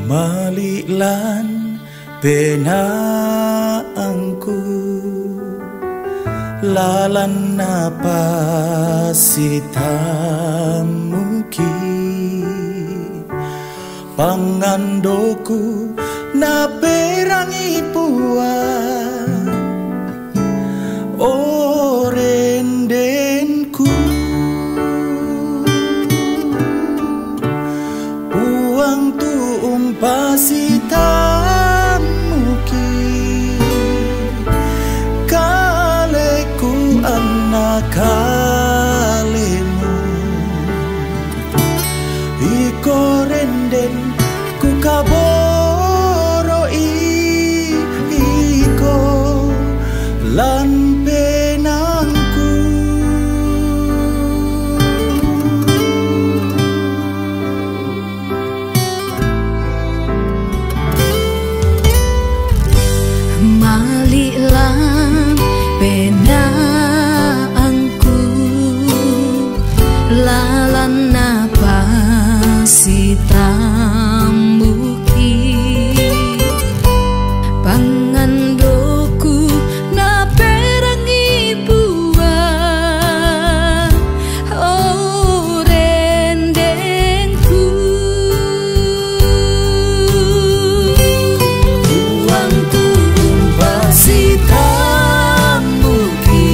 Malilan penaangku lalan napasitamuki pangandoku naperangi puan orendenku uang tu umpasitamuki kaleku anak kalemu iko renden ku kaboro iko lan penangku malilan penangku lalan napasitamuki pangandoku naperangi buah orendengku uangku umpasitamuki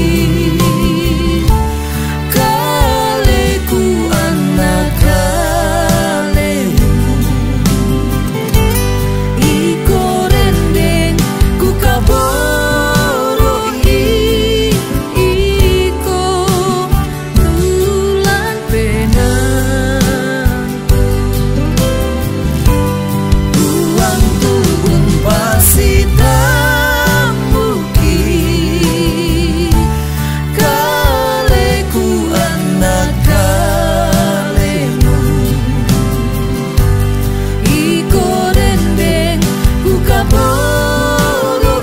kaleku anak kalemu iko rendeng ku kaboro iko bulan penangku uangku umpasitamuki kaleku anak kalemu iko rendeng ku kaboro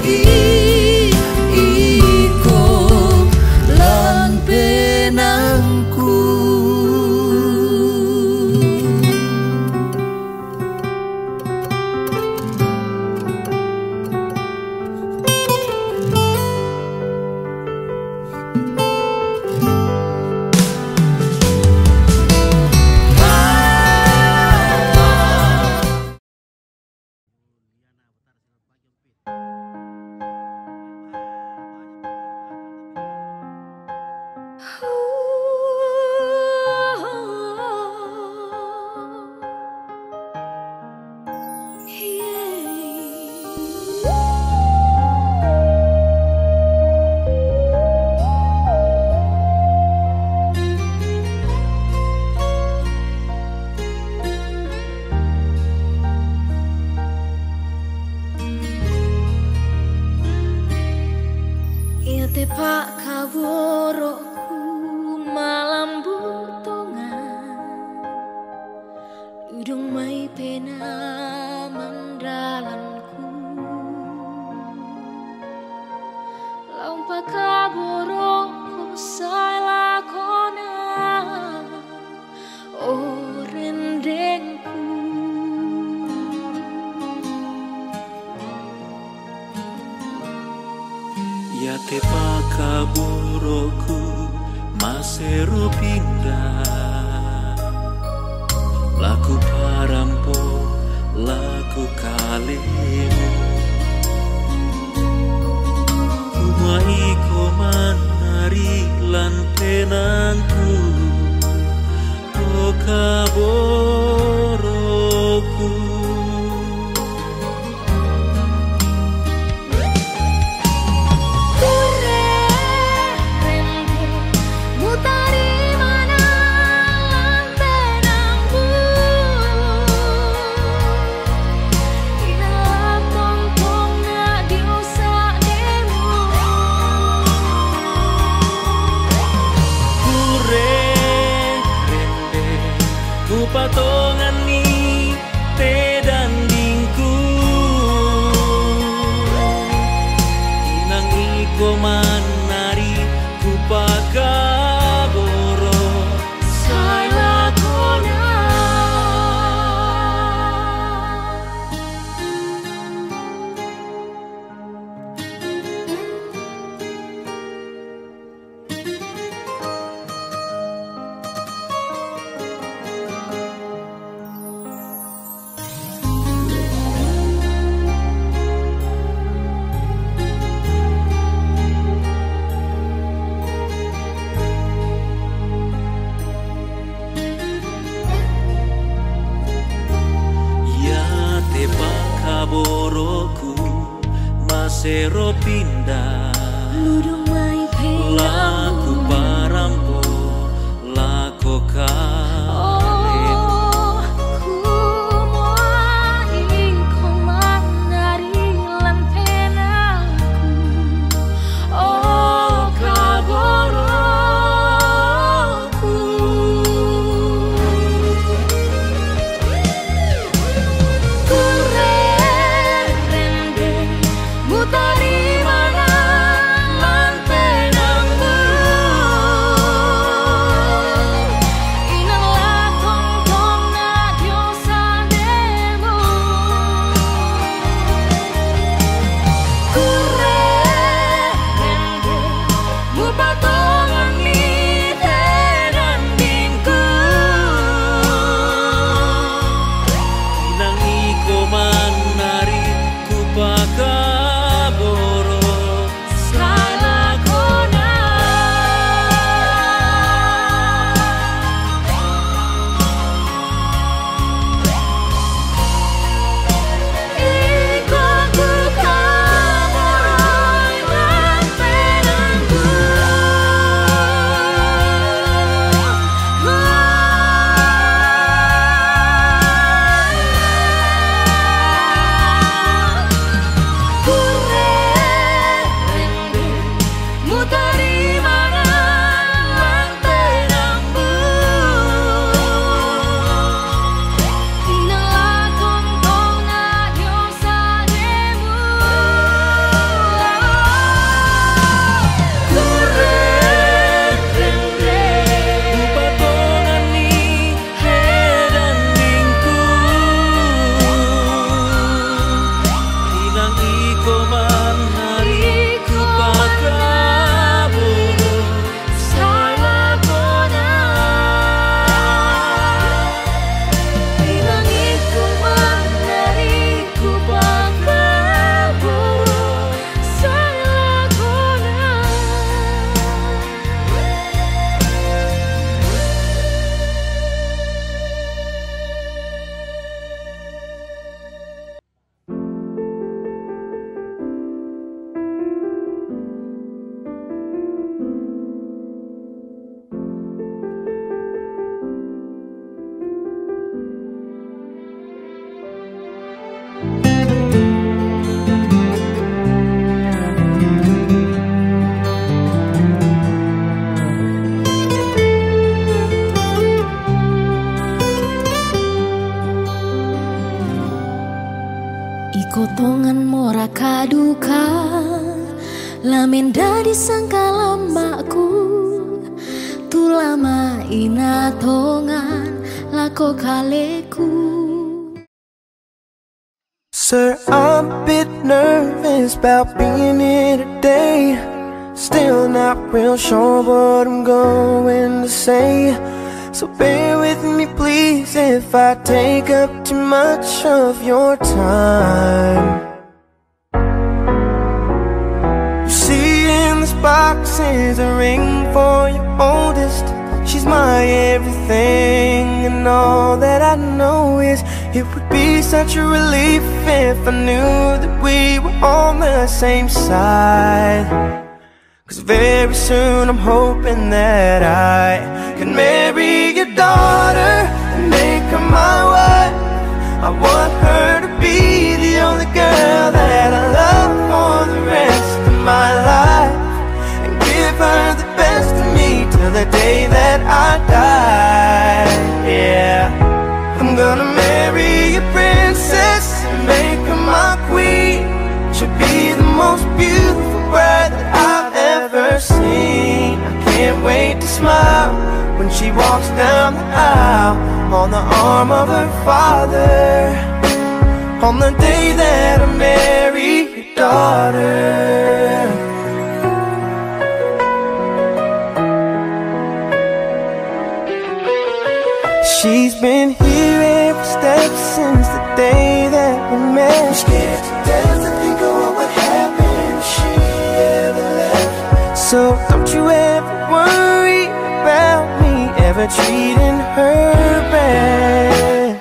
iko lan penangku. Ya tepak kaworoku malam butongan Udung mai pena mandalanku Lampa kaworoku salah kona orendengku Ya tepa kaboroku masero pindah laku parampo laku kalemu kumai komanari lan penangku o kaboroku Mutari mana boroku masero pindah Ludung mai laku parampo lako Oh, ku muai koman dari lan penangku Oh, kaboroku Ku rende mutari mana lan penangmu Inalah tong-tong na diosa demo Ku rende mupatongan ni dan dingku nang iko manari ku pakaboro Salah kona Iko ku kaboroy lan penangku Ku rende mutari mana lan penangmu Inalah tong-tong na diosa demo Ku rende patongan ni dan dingku inang iko manari ku pakaboro Salah kona Inang iku manariku pakaboro Salah kona Iko tongan mora kaduka Lamen dadi sangka lambakku Tu lama ina tongan lako kaleku Sir, I'm a bit nervous about being here today. Still not real sure what I'm going to say. So bear with me please if I take up too much of your time. You see in this box is a ring for your oldest. She's my everything, and all that I know is it would be such a relief if I knew that we were on the same side. 'Cause very soon I'm hoping that I can marry your daughter and make her my wife. I want her to be the only girl that I love for the rest of my life, and give her the best of me till the day that I die. Yeah, I'm gonna marry a princess and make her my queen. She'll be the most beautiful bride that I've ever seen. I can't wait to smile when she walks down the aisle on the arm of her father, on the day that I marry your daughter. She's been here every step since the day that we met. I'm scared to death to think of what would happen if she ever left. So don't you ever worry about me ever treating her bad.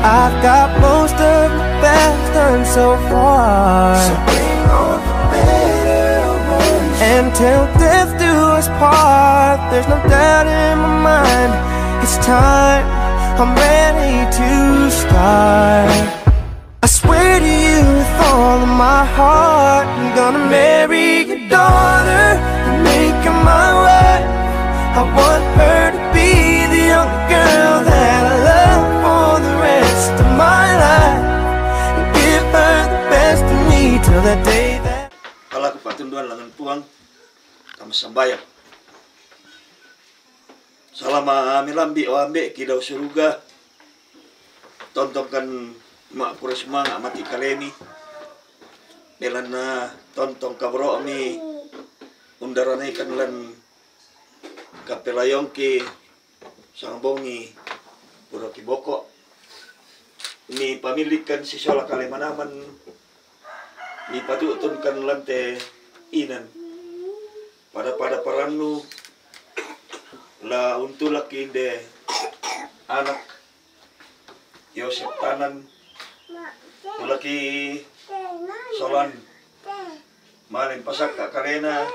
I've got most of the best done so far. So bring on the better ones. And till death do us part, there's no doubt in my mind. It's time, I'm ready to start. I swear to you with all of my heart, I'm gonna marry your daughter and make her my wife. I want her to be the only girl that I love for the rest of my life, and give her the best of me till the day that Kalau aku patunduan langan puang kami sambayang. Selama milambi o ambe kidau suruga tontongkan mak pura semanga mati kaleni belana tontong kabro mi undarane kan lan kapelayongki sangbongi pura kiboko mi pamilikan si sola kalemanaman mi patutun kan lante inan pada peranu la untulaki de anak Yosef Tanan tulaki solan malin pasak ka karena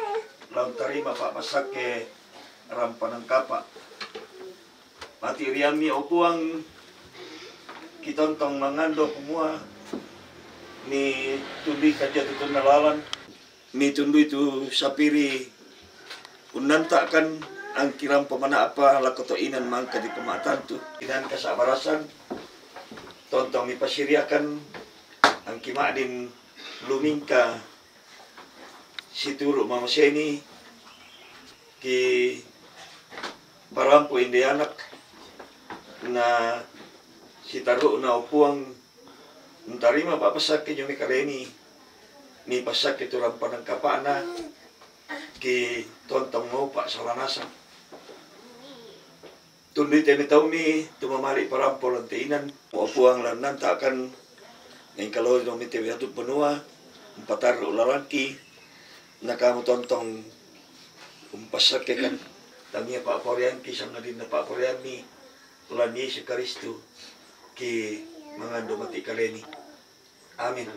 laun tarima pak pasak ke rampanang kapa mati riami opuang kitontong mangando kumua ni tundi kaja tutun nalalan ni tundu itu sapiri unantakan ang kiram pemana apa lakoto inan mangka di pematan tu inan kasabarasan tontong ipasiriakan ang kimadin lumingka situru mamaseni ki parampo indi anak na sitaru na upuang ntarima papasak nyomi kaleni ni pasak itu rampanang kapana ki tontong mo pak salanasan tundi temi taumi tumamari parampo lanteinan upuang lanan takkan ng kalau nomi temi atu benua empatar ulalaki na kamu tontong umpasak kan tangnya pak Korean ki sangadin na pak Korean ni ulan Yesus Kristus ki mangando mati kaleni. Amin.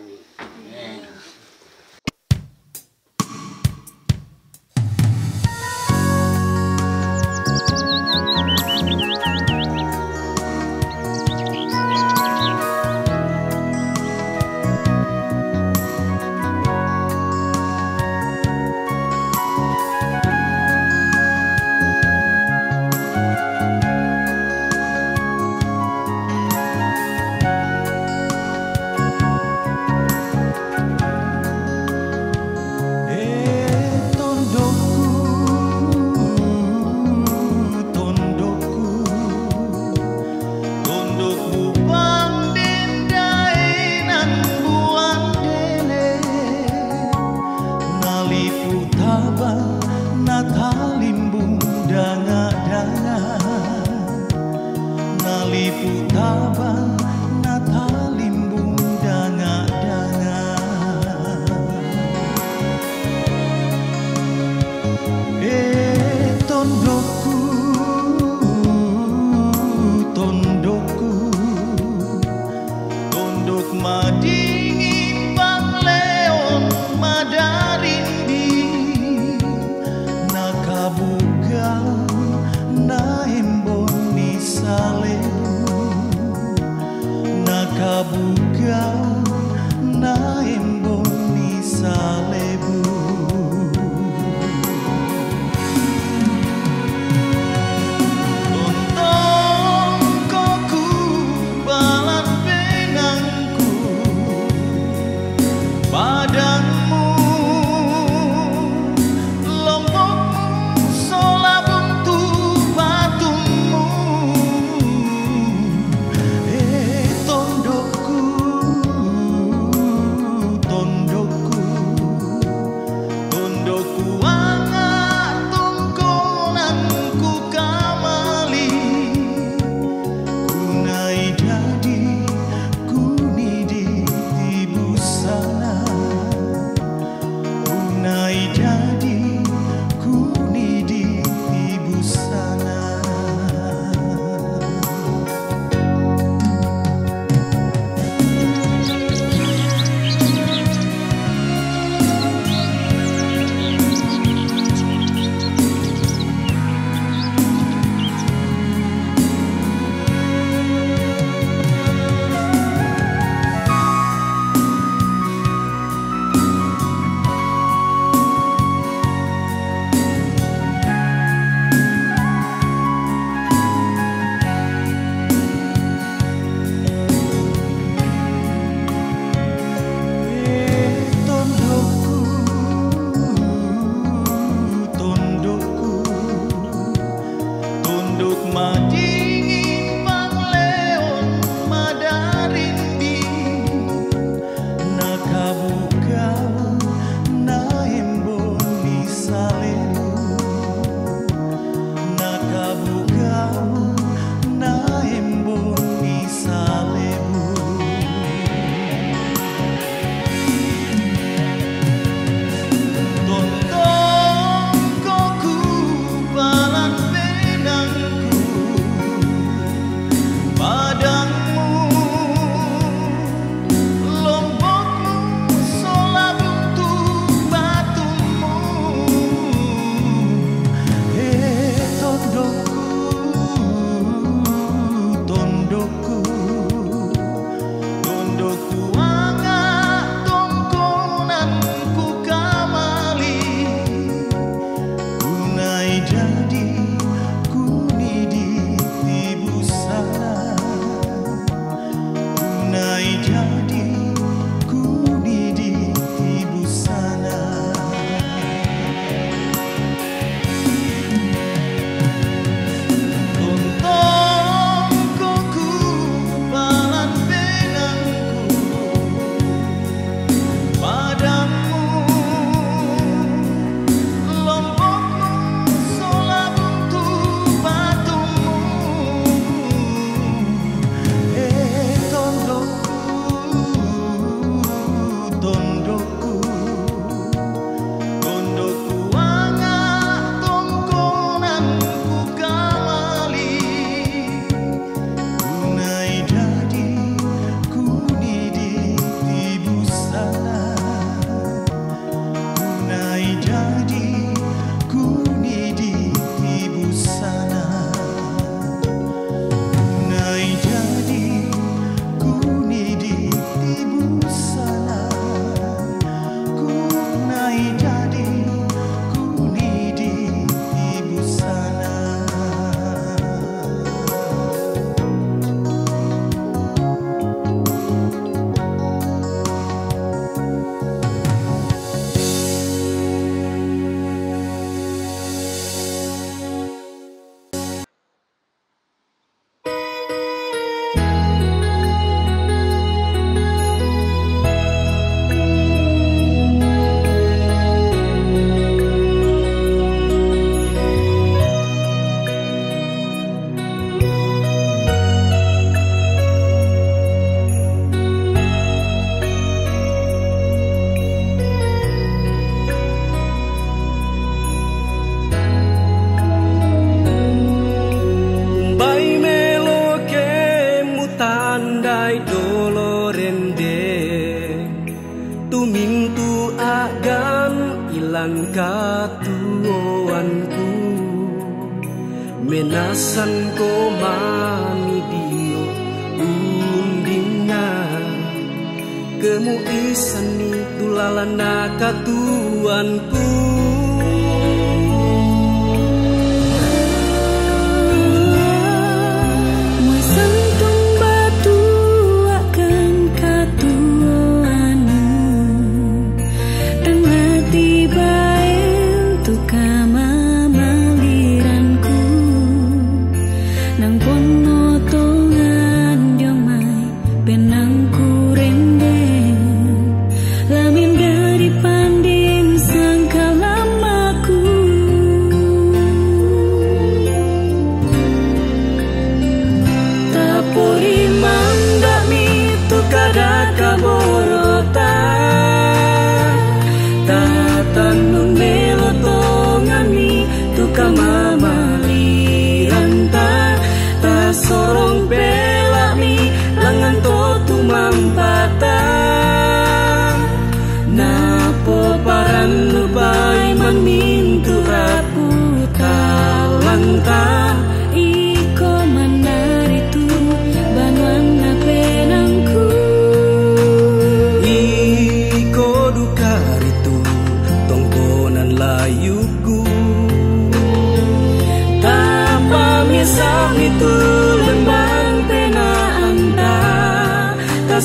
katuanku menasan ko mani dio undingan kemu isani tulalan na katuanku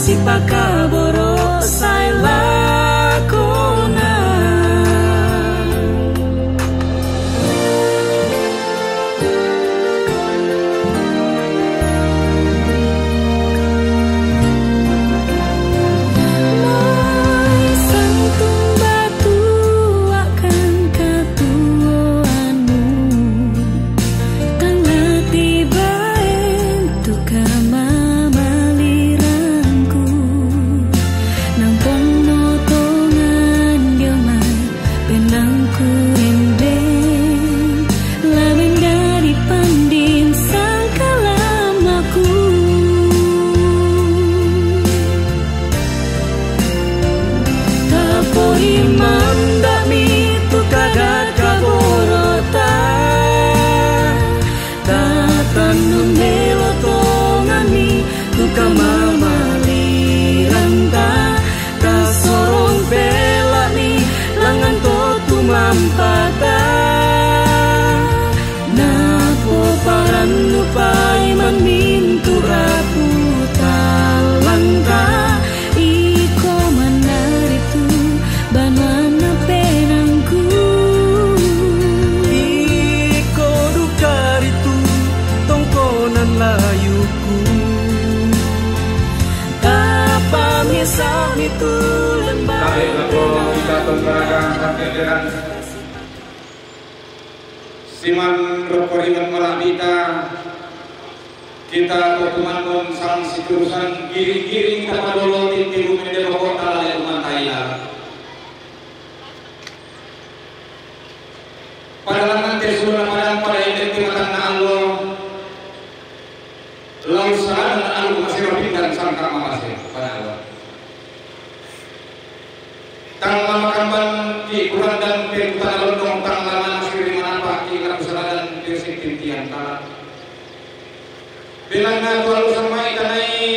si pakaboro say lakona Mai santung batu akan katuanmu karena tiba itu kama Nampung itu lembah. Tarik lagu kita tongkarakan sampai dengan Siman Rokoriman Malabita. Kita tutuman sang siturusan giring-giring kapadolo tintiru mendero kota layak mantaya. Padahal nanti sudah padang pada identik matan na Allah. Lalu saran dan Allah masih rapikan sangka masih pada Allah. Tanggal makamban di Quran dan Firman Lontong tanggal masih di mana Pak di kesalahan fisik tintian kalah. Bilang na tualu sama ikanai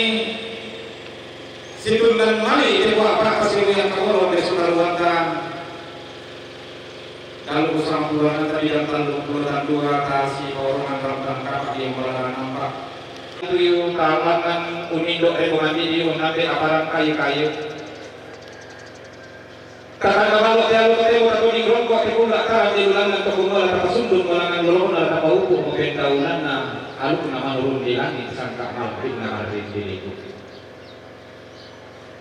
situn dan mali itu apa kasih yang kamu besok laluanta. Kalau usang bulan tadi yang lalu bulan 2 kasih orang dalam kapal yang berlalu nampak. Itu tawanan unindo rekomendasi di unate aparat kayu-kayu. Karena kalau dia lupa atau di grup kok itu nggak kalah di ulangan atau kumpulan atau sundut ulangan golongan atau apa hukum mungkin tahunan nah alu nama urun di langit sangka malpin nama diri itu.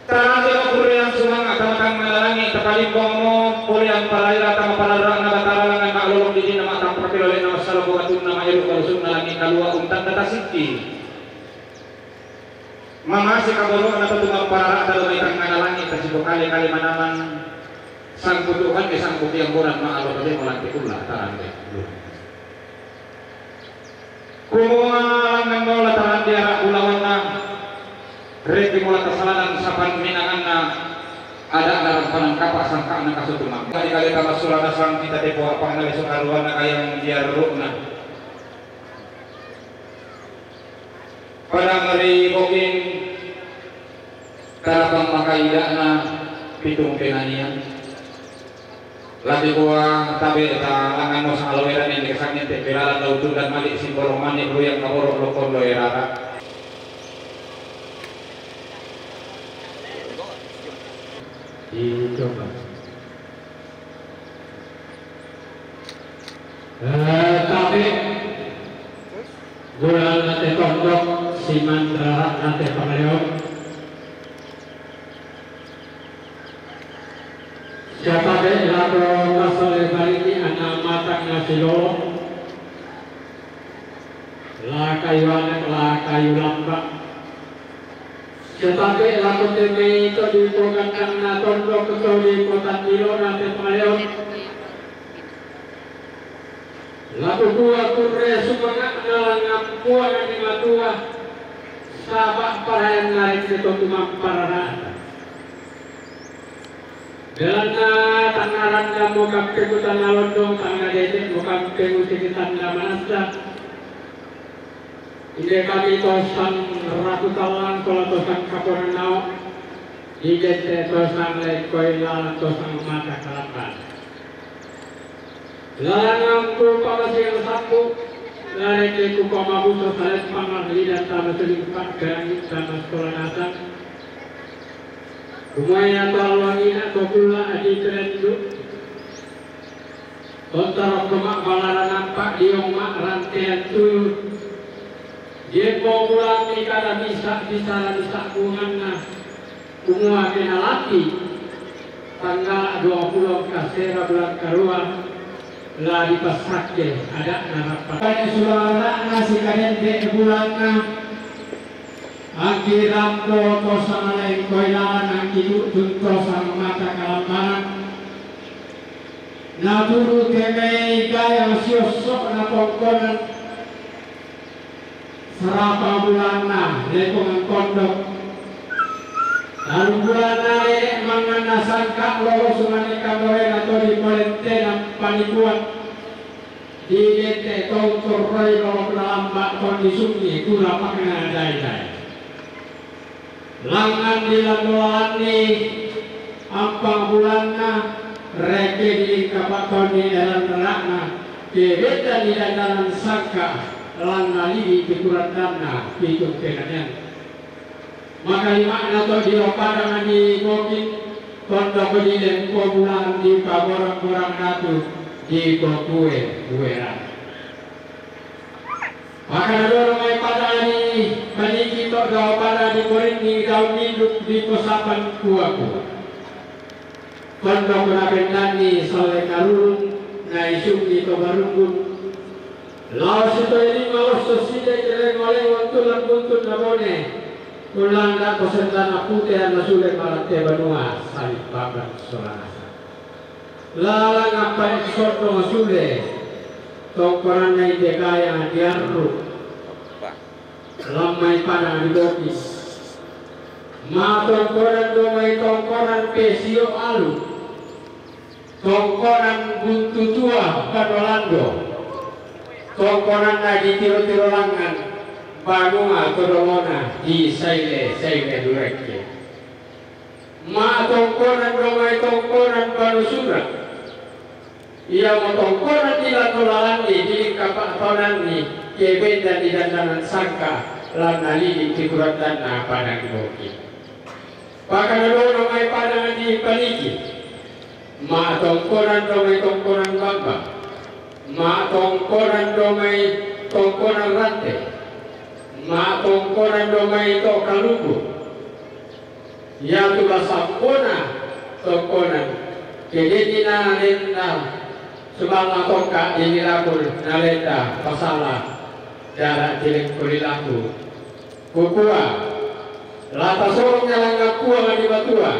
Karena dia kurian sunang akan makan menalangi terkali komo kurian palaira atau palarang nama tarangan mak lolong di sini nama tak perlu oleh nama salah buatun nama iru kalau langit kalua untan data siki. Mama si kaboro anak tutung parara dalam ikan langit tersebut kali-kali manaman sang butuhan ke sang bukti yang boran ma Allah tadi melantik ulah taran deh. Kumua nang mau taran dia ulawana reki mula kesalahan sapan minanganna ada dalam panang kapak sangka anak kasutumang. Kali-kali kama sulana sang kita tepo apa na besok aruana kayang dia rukna. Pada ngeri bokin karapang makaidakna pitung penanian. Lagi gua tabe ta langan mo sa alawera ni kesaknya te pelalan lautun dan malik simbol romani yang kaborok lokon lo erara. Dicoba. Tapi bulan nate kondok siman darat nate pamaleon. Siapa deh lalu masalah balik anak matang nasilo, lah kayu anak lah kayu lambak. Siapa deh lalu teme itu di bukan karena tondok itu di kota Tilo nanti pengalian. Lalu dua kurre semangat menalang puan di matua, sahabat para yang narik itu cuma para. Gelana tangaran kamu kapke tanah londong tanah dedek bukan penguti tanda manasa. Ide kami tosan ratu talang kalau tosan kaporanau. Ide tosan lekoilan tosan mata kalapan. Lalangamku kalau siang sapu. Larekeku komabu tosalet pangar lidah tanah selimpat gerangit tanah sekolah nasa. Kumaya talwangina kokula adi terendu Ontara kemak balaran nampak diong mak rantean tu dia mau pulang ni kada bisa kunganna kumua kena laki tanggal 20 kasera bulan karua lah di pasake ada harapan kaya sulana nasi kadente bulanna Angki rampo tosang lain koilan angki utun tosang mata kalambanan na turu temei gaya siosok na pongkonan serapa bulana lekongan kondok lalu bulana lelek mangana sangka lolo sumani kamore atau di polentena panikuan di dete tongkor roi lolo kelambak kondisuni kula makna dai-dai langan dilandolani ampang bulanna reke di kapakoni elan rakna kebeta di dandanan sangka langali di pikuran dana pitung kenanya maka makna to di opadangan di mokin kondo di lempo bulan di paborang-borang natu di kokue bueran Maka dorong ay pada ni manikito daw para di kurit ni daw niluk di kosapan kuwaku. Kondo ko na bendani salay karulong na isyung dito marungun. Laos ito ini maos to sila kileng-oleng tulang buntun na bone. Kulang na ko senta na putih na sulit malate banua salip bagan soranasa. Lalang apa eksorto masule. Tongkoran na idegaya diarru lamay pada dibokis ma tongkoran domay tongkoran pesio alu tongkoran buntu tua padolando tongkoran na di tiro-tiro langan banua todolona di saile dureke ma tongkoran domay tongkoran balusura ia motongkoran di lanulalan di kapak tonan ni kebenda di dandanan sangka lan nali di kurat dana padang boki. Bahkan ada mai padang di paniki. Ma tongkoran domai tongkoran bamba. Ma tongkoran domai tongkoran rante. Ma tongkoran domai to kaluku. Ya tu sampona tongkoran. Kedina lenda Subang tongka ini lakul nalenda pasala jarak jelek kulilaku kukua lata sorong nyalangga kuang di batua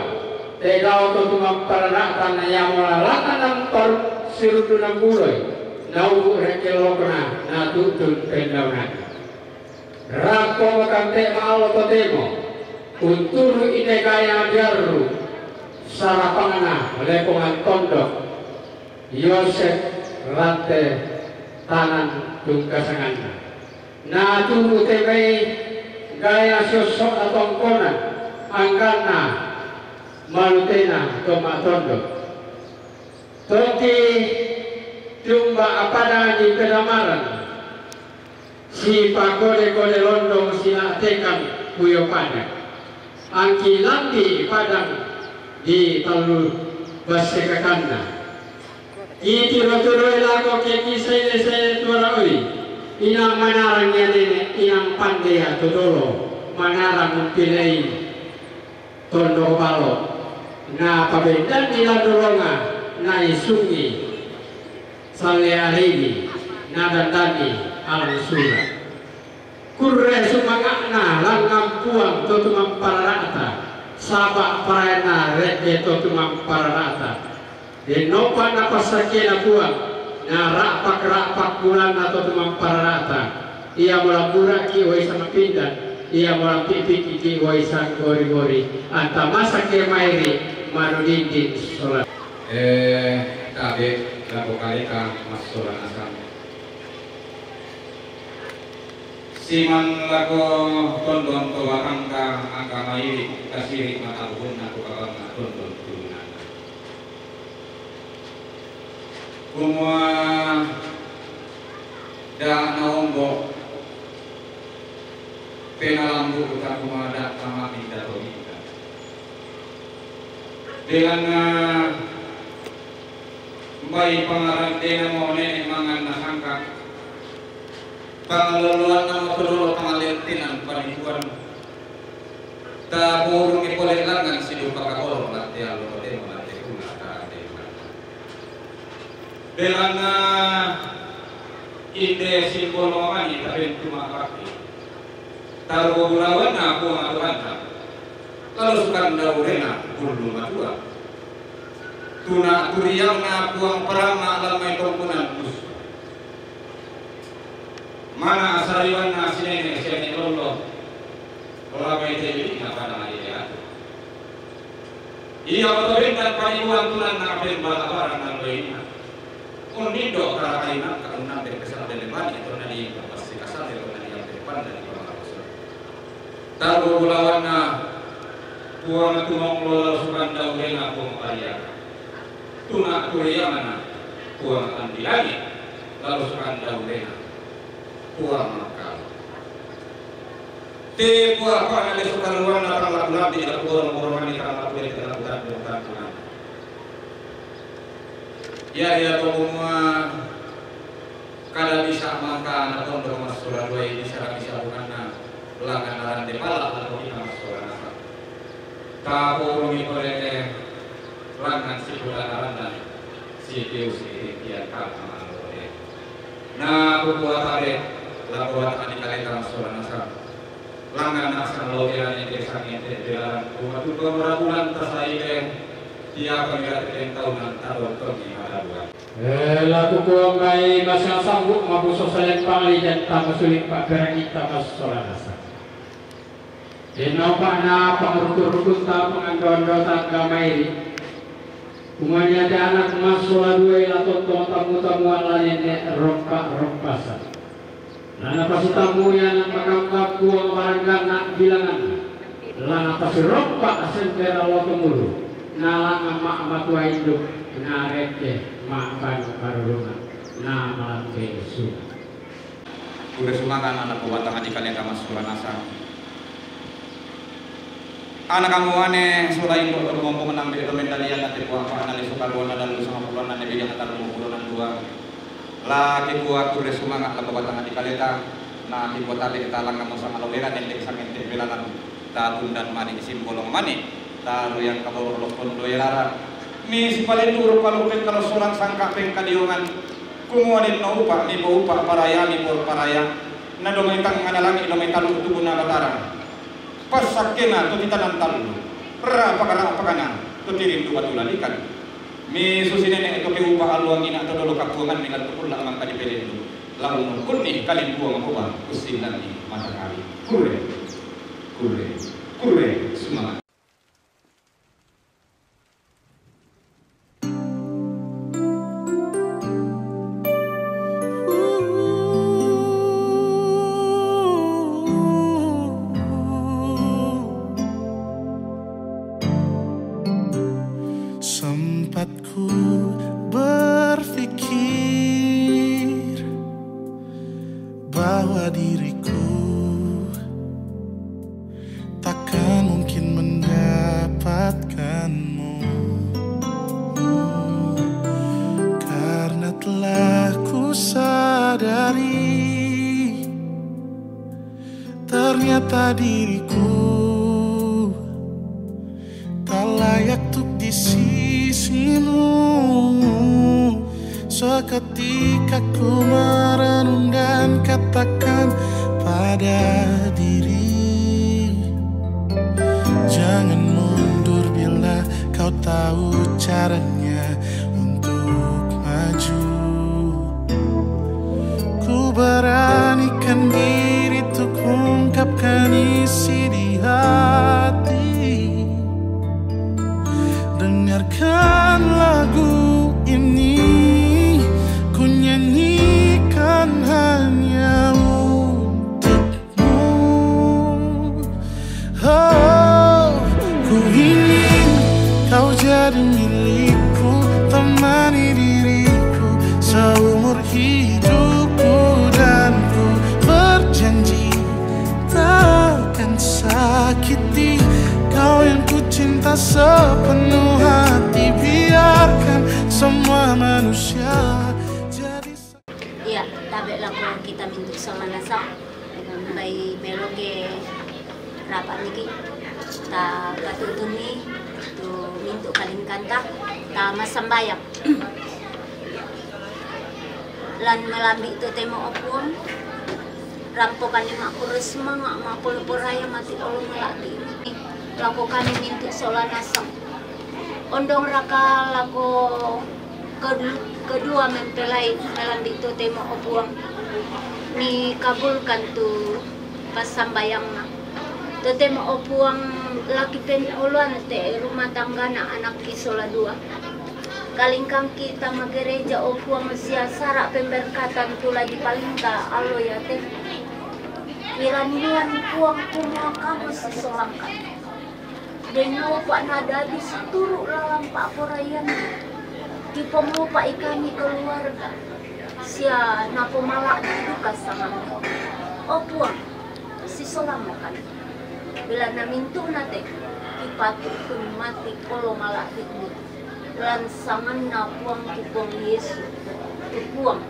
tegau to tumang paranak tanah yamola lata nampar sirutu nambuloi nau rekelokna na tutun pendaunan rapo kante maalo to temo unturu inegaya biaru sarapangana lepongan tondok Yosef rante tanan tungkasangan na tunggu temei gaya sosok atau kona angkana malutena toma tondo toki jumba apada di kedamaran si pakode-kode londong sila tekan kuyo pada angki lambi padang di talu basekakanda iti roturo lago keki saya tuaraui inang manarang nene inang pandai todolo manarang umpilai tondo balo na pabendan nila dolonga na isungi sale arini na dandani alang sura kurre sumangakna langgam puang totumang pararata sabak parana reke totumang pararata denopa na pasakena buang na rapak bulan atau tumang pararata ia mula buraki wai sama pindan ia mula pipiki ki wai sang gori-gori anta masa kemairi manudindin sholat tabe lagu kalika mas sholat asam siman lagu tondon towa angka mairi kasiri mata buhun aku kawan tondon semua dah naombo penalambu kita semua dah sama tidak kita dengan bayi pengarang dengan mau nenek mangan nasangka pengeluaran nama pedolo pengalirtinan panituan tak burung ipoleh langan sidu pakakol nanti alu temo nanti kuna dengan ide simbol mani tapi cuma kaki taruh bulawan aku ngaturan lalu sukan daurena bulu matua tuna turiang na puang perang na lamai tongkunan bus mana asariwan na sini lolo kalau mai jadi apa nama dia iya betul dan paniwan tulan na apel balabaran na loina unido para kaina kauna dari kesalahan leman itu nadi pasti kasar itu nadi yang depan dari orang taruh bulawana puang tumong lola sukan daurena puang karya tuna kuliah mana puang andilani lalu sukan daurena puang makal te puang apa yang sukan luar datang lakukan tidak puang wanita lakukan tidak lakukan ya to semua kada bisa mangka na pondok mas surat dua ini secara bisa bukan langan aran depala atau kita mas surat nasa tahu ini pada langan si bulan aran si Deus si tiap kali nah buat ada laporan adik kalian mas surat nasa langan nasa logiran yang desanya dalam rumah tu bulan tersayang dia pengirat yang tahunan tahun ada buat. Laku ko may masasambuk mabuso sa pangli dan tamasuling pagkarangita masolanasa. Inaw pa na pangurukut ta pangandon-dota gamay. Umanya da anak masoladue latot tamu-tamuan lain rompa-rompasan. Nana pasitamu yan ang pagkangkap buang baranggan na bilangan. Lana pasirompa asentera lotomulu. Nalang mak tua hidup nareke makan karulungan nama Yesus. Udah sumakan anak kuwatan adik kalian kamu sekolah nasa. Anak kamu ane selain berkumpul menambil medalian nanti kuah analis sukaruan dan lusa puluhan nanti bidang antar puluhan dua. Laki kuat udah sumakan anak kuwatan adik kalian. Nah dibuat tadi kita lang kamu sama lawera dan deksangen tempelan tatun dan mani simbolong mani. Taruh yang kamu lopon doyara. Mis paling dulu kalau seorang sangka pengkadiungan kumuanin na upa ni po upa paraya ni po paraya na domaitang analangin domaitalo tubuh na batara pasakena to titanan talo ra pakana to tirin dua tulalikan mi susinene ito ke upa aluang ina to dolo kapuangan dengan pula mang kadipelin do lalu kunni kalin buang upa kusinan ni matahari kure semangat. Sempatku berpikir bahwa diriku takkan mungkin mendapatkanmu, karena telah ku sadari ternyata diriku tak layak untuk di sisimu. Seketika ku merenung dan katakan pada diri, jangan mundur bila kau tahu caranya untuk maju. Ku beranikan diri untuk ungkapkan isi di hati. Dengarkan lagu ini, ku nyanyikan hanya untukmu. Oh, ku ingin kau jadi milikku, temani diriku seumur hidupku, dan ku berjanji takkan sakiti kau yang ku cinta sepenuh hati. Biarkan semua manusia jadi. Iya, tabe lang ko kita mintu sa manasak. May meloge rapat niki. Ta katutun ni tu mintu kalin kanta ta masambayang. Lan melambi tu temo opun. Rampokan ni makuris mga mapulpuraya mati olong melati. Lako kami mintu sola nasang. Ondong raka lako kedua mempelai melambi tu temo opuang. Ni kabulkan tu pasambayang na. Tu temo opuang laki penuluan te rumah tangga na anak kisola dua. Kalingkang kita magereja opuang sia sarak pemberkatan tula di palinta alo ya teh. Iranian puang kumua kamu sesolangkan. Dengo pak nada di seturu lalang pak porayan. Di pemupa ikani keluarga. Sia napo malak duka sama mo. O puang si solamakan. Bila namintu nate kipatu kun mati kolo malak ini. Lansangan na puang kipong Yesus. Tu puang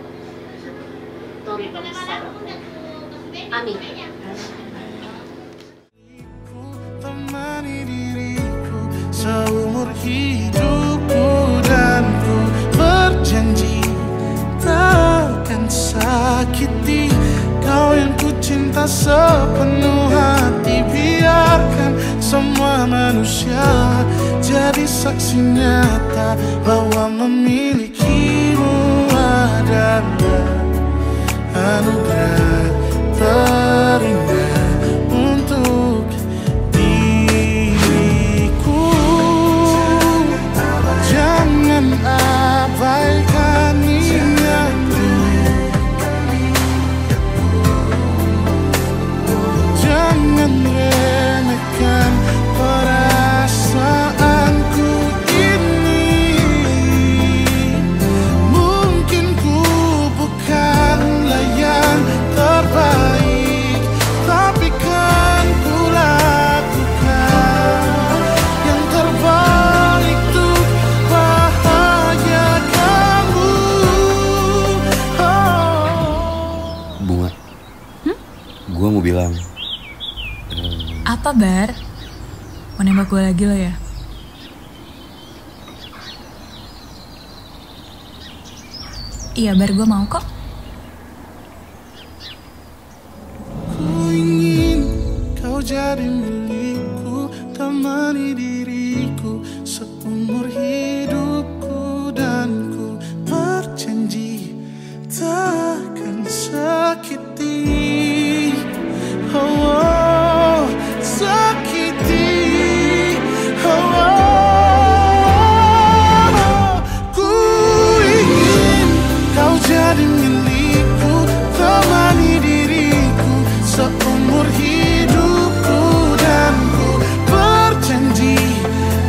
tori bangsa. Amin. Temani diriku seumur hidupku dan ku berjanji takkan sakiti kau yang ku cinta sepenuh hati. Biarkan semua manusia jadi saksi nyata bahwa memilikimu adalah anugerah terindah untuk diriku. Jangan abaikan niatku, jangan remehkan perasaanku ini. Mungkin ku bukanlah yang terbaik, tapi kan ku lakukan yang terbaik untuk bahagiakanmu. Bunga, gue mau bilang. Apa, Bar? Mau nembak gue lagi lo ya? Iya, Bar, gue mau kok. Ku ingin kau jadi milikku, temani diriku seumur hidupku, dan ku berjanji takkan sakiti, oh, sakiti, oh. Ku ingin kau jadi milikku, temani diriku seumur hidupku, dan ku berjanji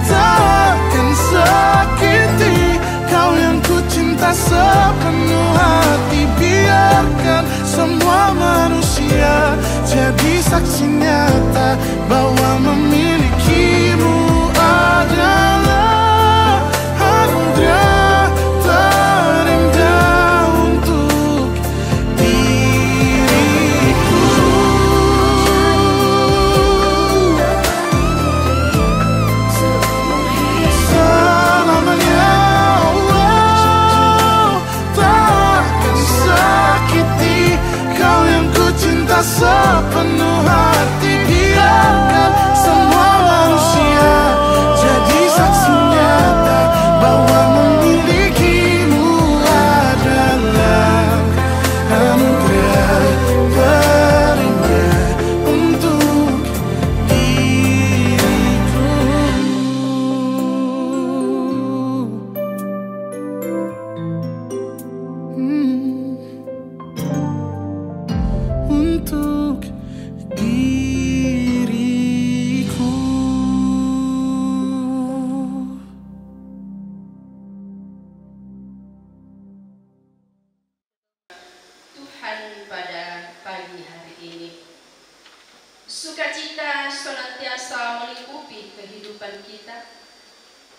takkan sakiti kau yang ku cinta sepenuh hati. Biarkan semua manusia jadi saksi nyata bahwa memilikimu adalah anugerah terindah untuk diriku. Selamanya, oh, takkan sakiti kau yang ku cinta sepenuh hati. Biarkan semua manusia jadi saksi nyata bahwa memilikimu adalah anugerah terindah untuk diriku. Untuk diriku. Tuhan pada pagi hari ini, sukacita senantiasa melingkupi kehidupan kita.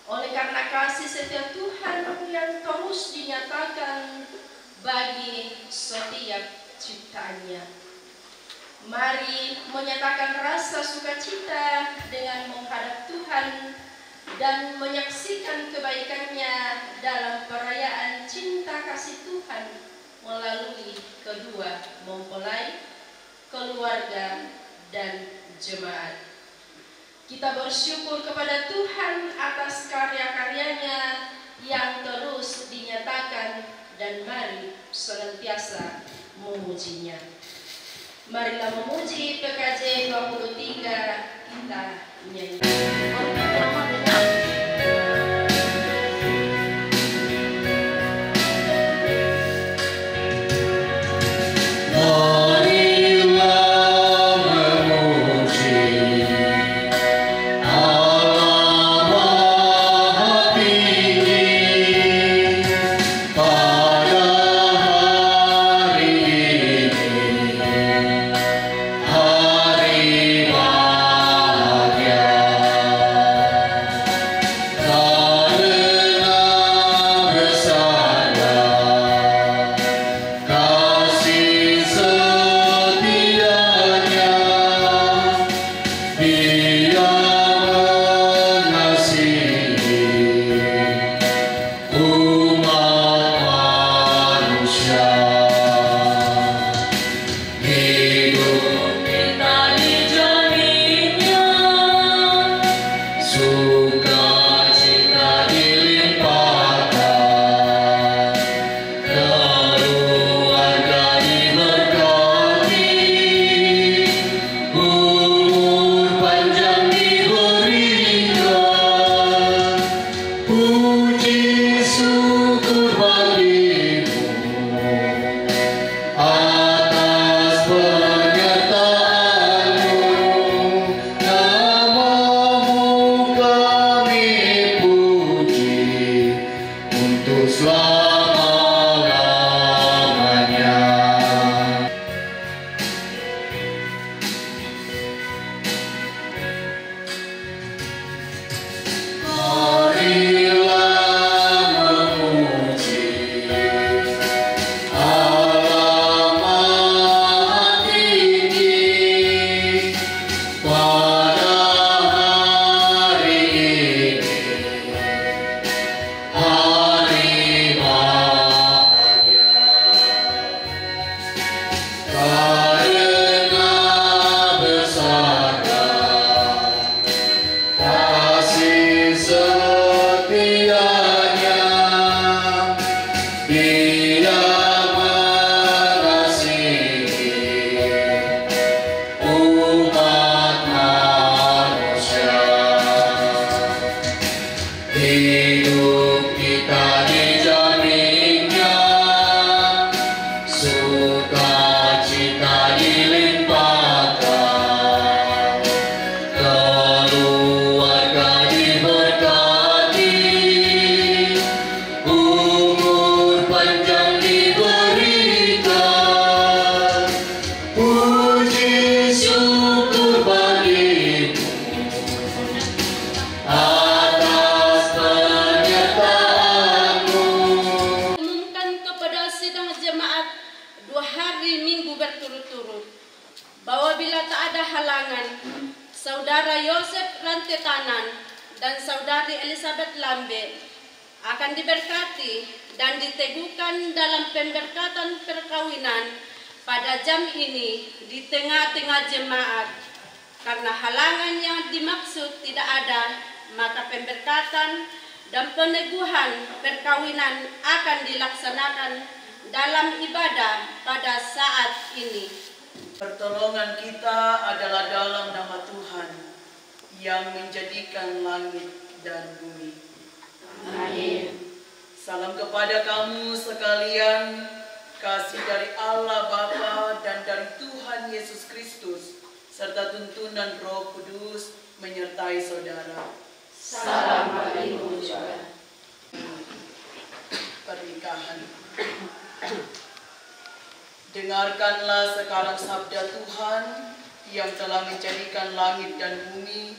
Oleh karena kasih setia Tuhan yang terus dinyatakan bagi setiap ciptaannya, mari menyatakan rasa sukacita dengan menghadap Tuhan dan menyaksikan kebaikannya dalam perayaan cinta kasih Tuhan melalui kedua mempelai, keluarga, dan jemaat. Kita bersyukur kepada Tuhan atas karya-karyanya yang terus dinyatakan, dan mari senantiasa memujinya. Marilah memuji PKJ 23, kita nyanyi. Hari bahagia. hidup kita dijaminnya, sukacita dilimpahkan, keluarga diberkati, umur panjang diberikan, puji syukur bagimu atas penyertaanmu. Umumkan kepada sidang jemaat 2 hari minggu berturut-turut bahwa bila tak ada halangan, Saudara Yosef Rantetanan dan Saudari Elizabeth Lambe akan diberkati dan diteguhkan dalam pemberkatan perkawinan pada jam ini di tengah-tengah jemaat. Karena halangan yang dimaksud tidak ada, maka pemberkatan dan peneguhan perkawinan akan dilaksanakan dalam ibadah pada saat ini. Pertolongan kita adalah dalam nama Tuhan yang menjadikan langit dan bumi. Amin. Salam kepada kamu sekalian, kasih dari Allah Bapa dan dari Tuhan Yesus Kristus, serta tuntunan Roh Kudus menyertai saudara. Salam bagi juga. Pernikahan. Dengarkanlah sekarang sabda Tuhan yang telah menjadikan langit dan bumi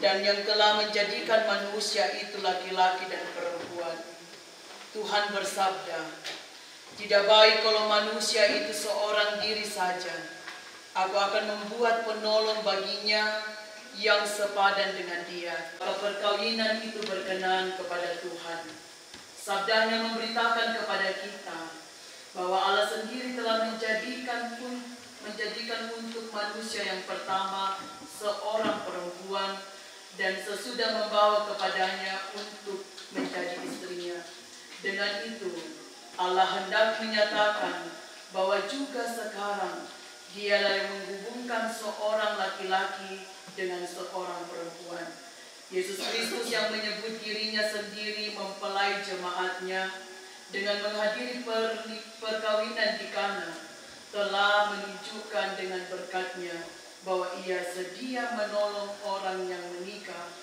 dan yang telah menjadikan manusia itu laki-laki dan perempuan. Tuhan bersabda, tidak baik kalau manusia itu seorang diri saja. Aku akan membuat penolong baginya yang sepadan dengan dia. Kalau perkawinan itu berkenan kepada Tuhan, sabdanya memberitakan kepada kita bahwa Allah sendiri telah menjadikan untuk manusia yang pertama seorang perempuan dan sesudah membawa kepadanya untuk menjadi istrinya. Dengan itu Allah hendak menyatakan bahwa juga sekarang Dialah yang menghubungkan seorang laki-laki dengan seorang perempuan. Yesus Kristus yang menyebut dirinya sendiri mempelai jemaatnya dengan menghadiri perkawinan di Kana, telah menunjukkan dengan berkat-Nya bahwa Ia sedia menolong orang yang menikah.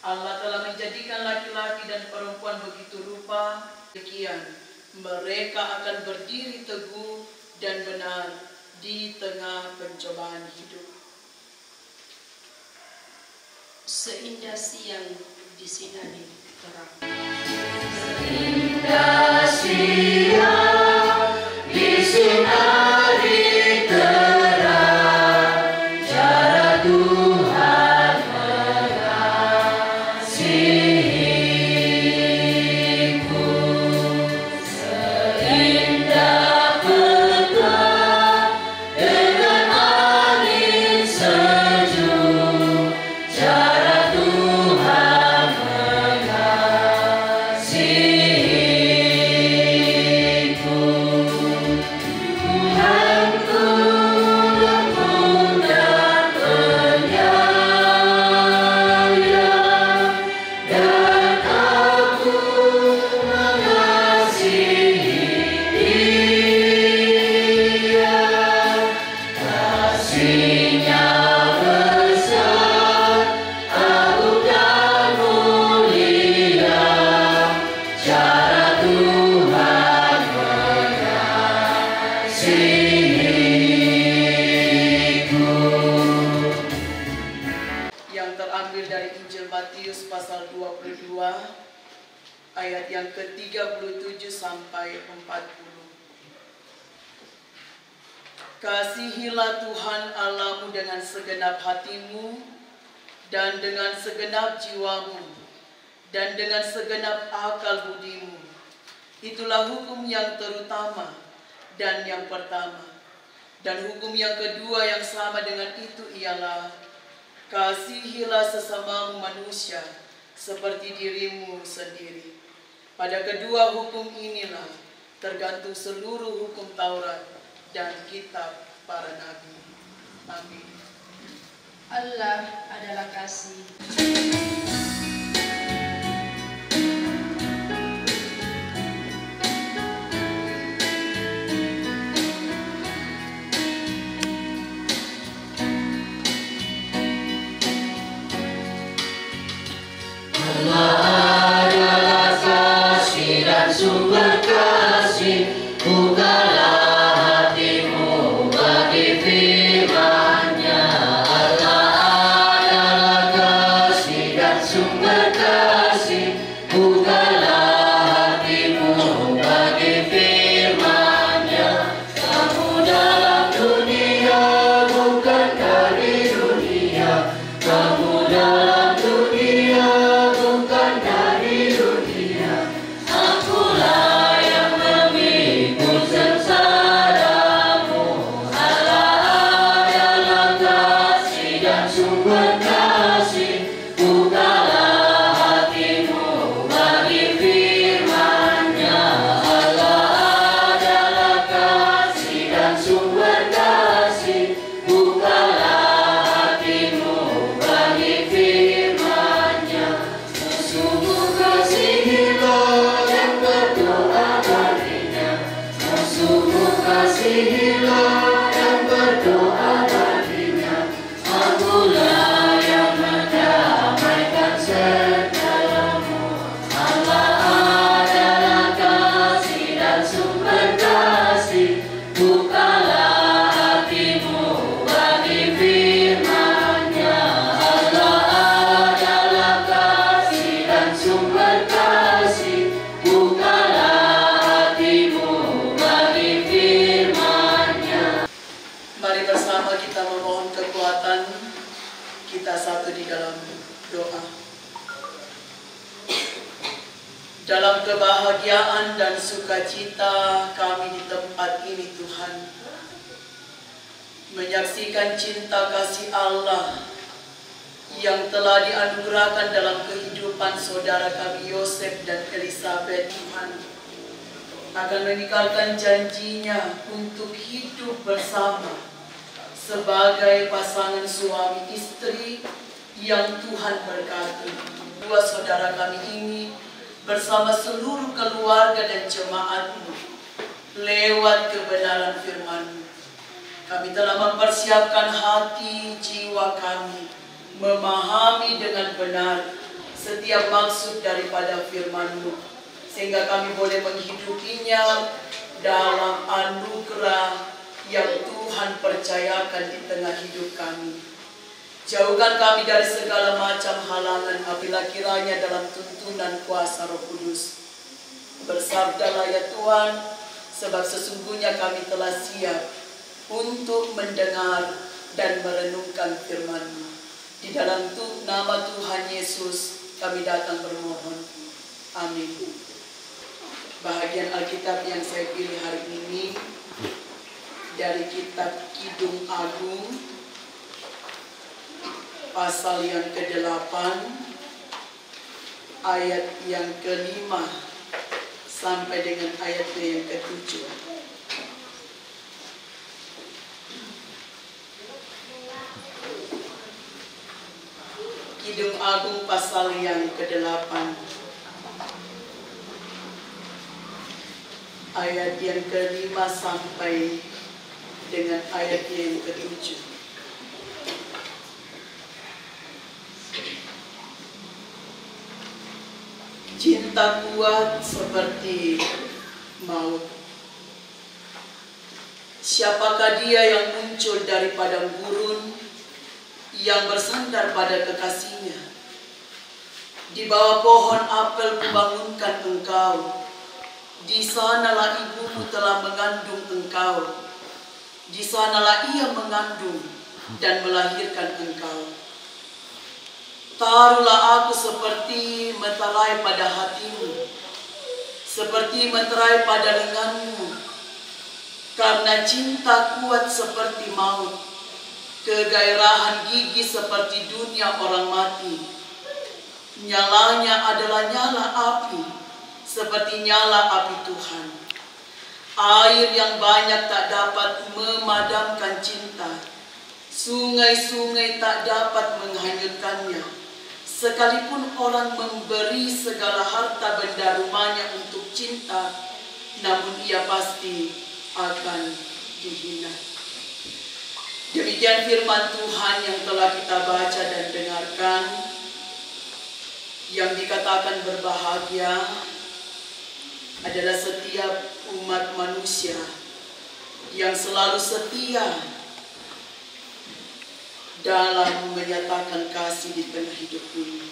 Allah telah menjadikan laki-laki dan perempuan begitu rupa, demikian mereka akan berdiri teguh dan benar di tengah pencobaan hidup. Seindah siang disinari terang. Seindah siang disinari terang, cara Tuhan mengasihiku. Seindah petang dengan angin sejuk, cara Tuhan mengasihiku. Tuhanku lembut dan penyayang, dan aku mengasihi Dia. Kasih-Nya besar, agung dan mulia, cara Tuhan mengasihiku. Yang terambil dari Injil Matius pasal 22 ayat yang ke-37 sampai 40. Kasihilah Tuhan Allahmu dengan segenap hatimu dan dengan segenap jiwamu dan dengan segenap akal budimu. Itulah hukum yang terutama dan yang pertama. Dan hukum yang kedua yang sama dengan itu ialah, kasihilah sesamamu manusia seperti dirimu sendiri. Pada kedua hukum inilah tergantung seluruh hukum Taurat dan kitab para nabi. Amin. Allah adalah kasih. Allah adalah kasih dan sumber kasih, bukalah hatimu bagi firman-Nya. Allah adalah kasih dan sumber kasih, bukalah hatimu bagi firman-Nya. Kamu dalam dunia bukan dari dunia, kamu dalam dunia bukan dari dunia. Akulah yang memikul sengsaramu. Allah adalah kasih dan sumber kasih, bukalah hatimu bagi firman-Nya. Allah adalah kasih dan sumber kasih, bukalah hatimu bagi firman-Nya. Sungguh kasihilah dan berdoa baginya, sungguh kasihilah dan berdoa baginya. Akulah yang mendamaikan segalamu. Allah adalah kasih dan sumber kasih, bukalah hatimu bagi firman-Nya. Allah adalah kasih dan sumber kasih, bukalah hatimu bagi firman-Nya. Mari bersama kita memohon kekuatan, kita satu di dalam doa. Dalam kebahagiaan dan sukacita kami di tempat ini Tuhan, menyaksikan cinta kasih Allah yang telah dianugerahkan dalam kehidupan saudara kami Yosef dan Elizabeth. Tuhan akan meninggalkan janjinya untuk hidup bersama sebagai pasangan suami istri yang Tuhan berkati. Dua saudara kami ini bersama seluruh keluarga dan jemaat-Mu lewat kebenaran firman-Mu. Kami telah mempersiapkan hati jiwa kami memahami dengan benar setiap maksud daripada firman-Mu, sehingga kami boleh menghidupinya dalam anugerah yang Tuhan percayakan di tengah hidup kami. Jauhkan kami dari segala macam halangan apabila kiranya dalam tuntunan kuasa Roh Kudus. Bersabdalah ya Tuhan, sebab sesungguhnya kami telah siap untuk mendengar dan merenungkan firman-Mu. Di dalam nama Tuhan Yesus kami datang bermohon. Amin. Bahagian Alkitab yang saya pilih hari ini dari kitab Kidung Agung, pasal yang ke-8, ayat yang ke-5 sampai dengan ayat yang ke-7. Kidung Agung pasal yang ke-8, ayat yang ke-5 sampai dengan ayat yang ke-7. Cinta kuat seperti maut. Siapakah dia yang muncul dari padang gurun, yang bersandar pada kekasihnya? Di bawah pohon apel kubangunkan engkau, di sanalah ibumu telah mengandung engkau, di sanalah ia mengandung dan melahirkan engkau. Taruhlah aku seperti meterai pada hatimu, seperti meterai pada lenganmu, karena cinta kuat seperti maut, kegairahan gigi seperti dunia orang mati. Nyalanya adalah nyala api, seperti nyala api Tuhan. Air yang banyak tak dapat memadamkan cinta, sungai-sungai tak dapat menghanyutkannya. Sekalipun orang memberi segala harta benda rumahnya untuk cinta, namun ia pasti akan dihina. Demikian firman Tuhan yang telah kita baca dan dengarkan. Yang dikatakan berbahagia adalah setiap umat manusia yang selalu setia dalam menyatakan kasih di tengah hidup ini.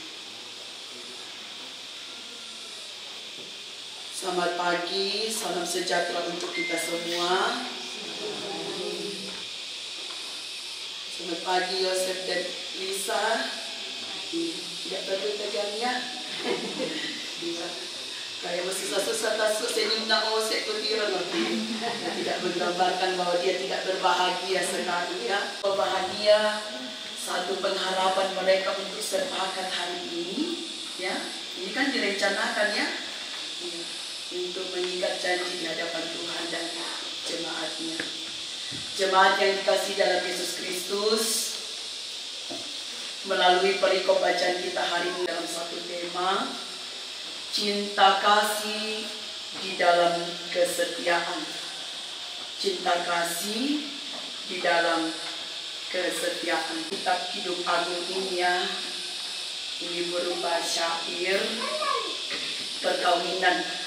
Selamat pagi, salam sejahtera untuk kita semua. Selamat pagi Yosef dan Lisa. Tidak perlu tegangnya. Kayak susah-susah tasuk senyum nak osek kutiran. Tidak menggambarkan bahwa dia tidak berbahagia sekali ya. Bahagia satu pengharapan mereka untuk sepakat hari ini ya. Ini kan direncanakan ya. Untuk mengikat janji di hadapan Tuhan dan jemaatnya. Jemaat yang dikasihi dalam Yesus Kristus, melalui perikop bacaan kita hari ini dalam satu tema, cinta kasih di dalam kesetiaan. Cinta kasih di dalam kesetiaan. Kitab Hidup Agung ini ya, ini berupa syair perkawinan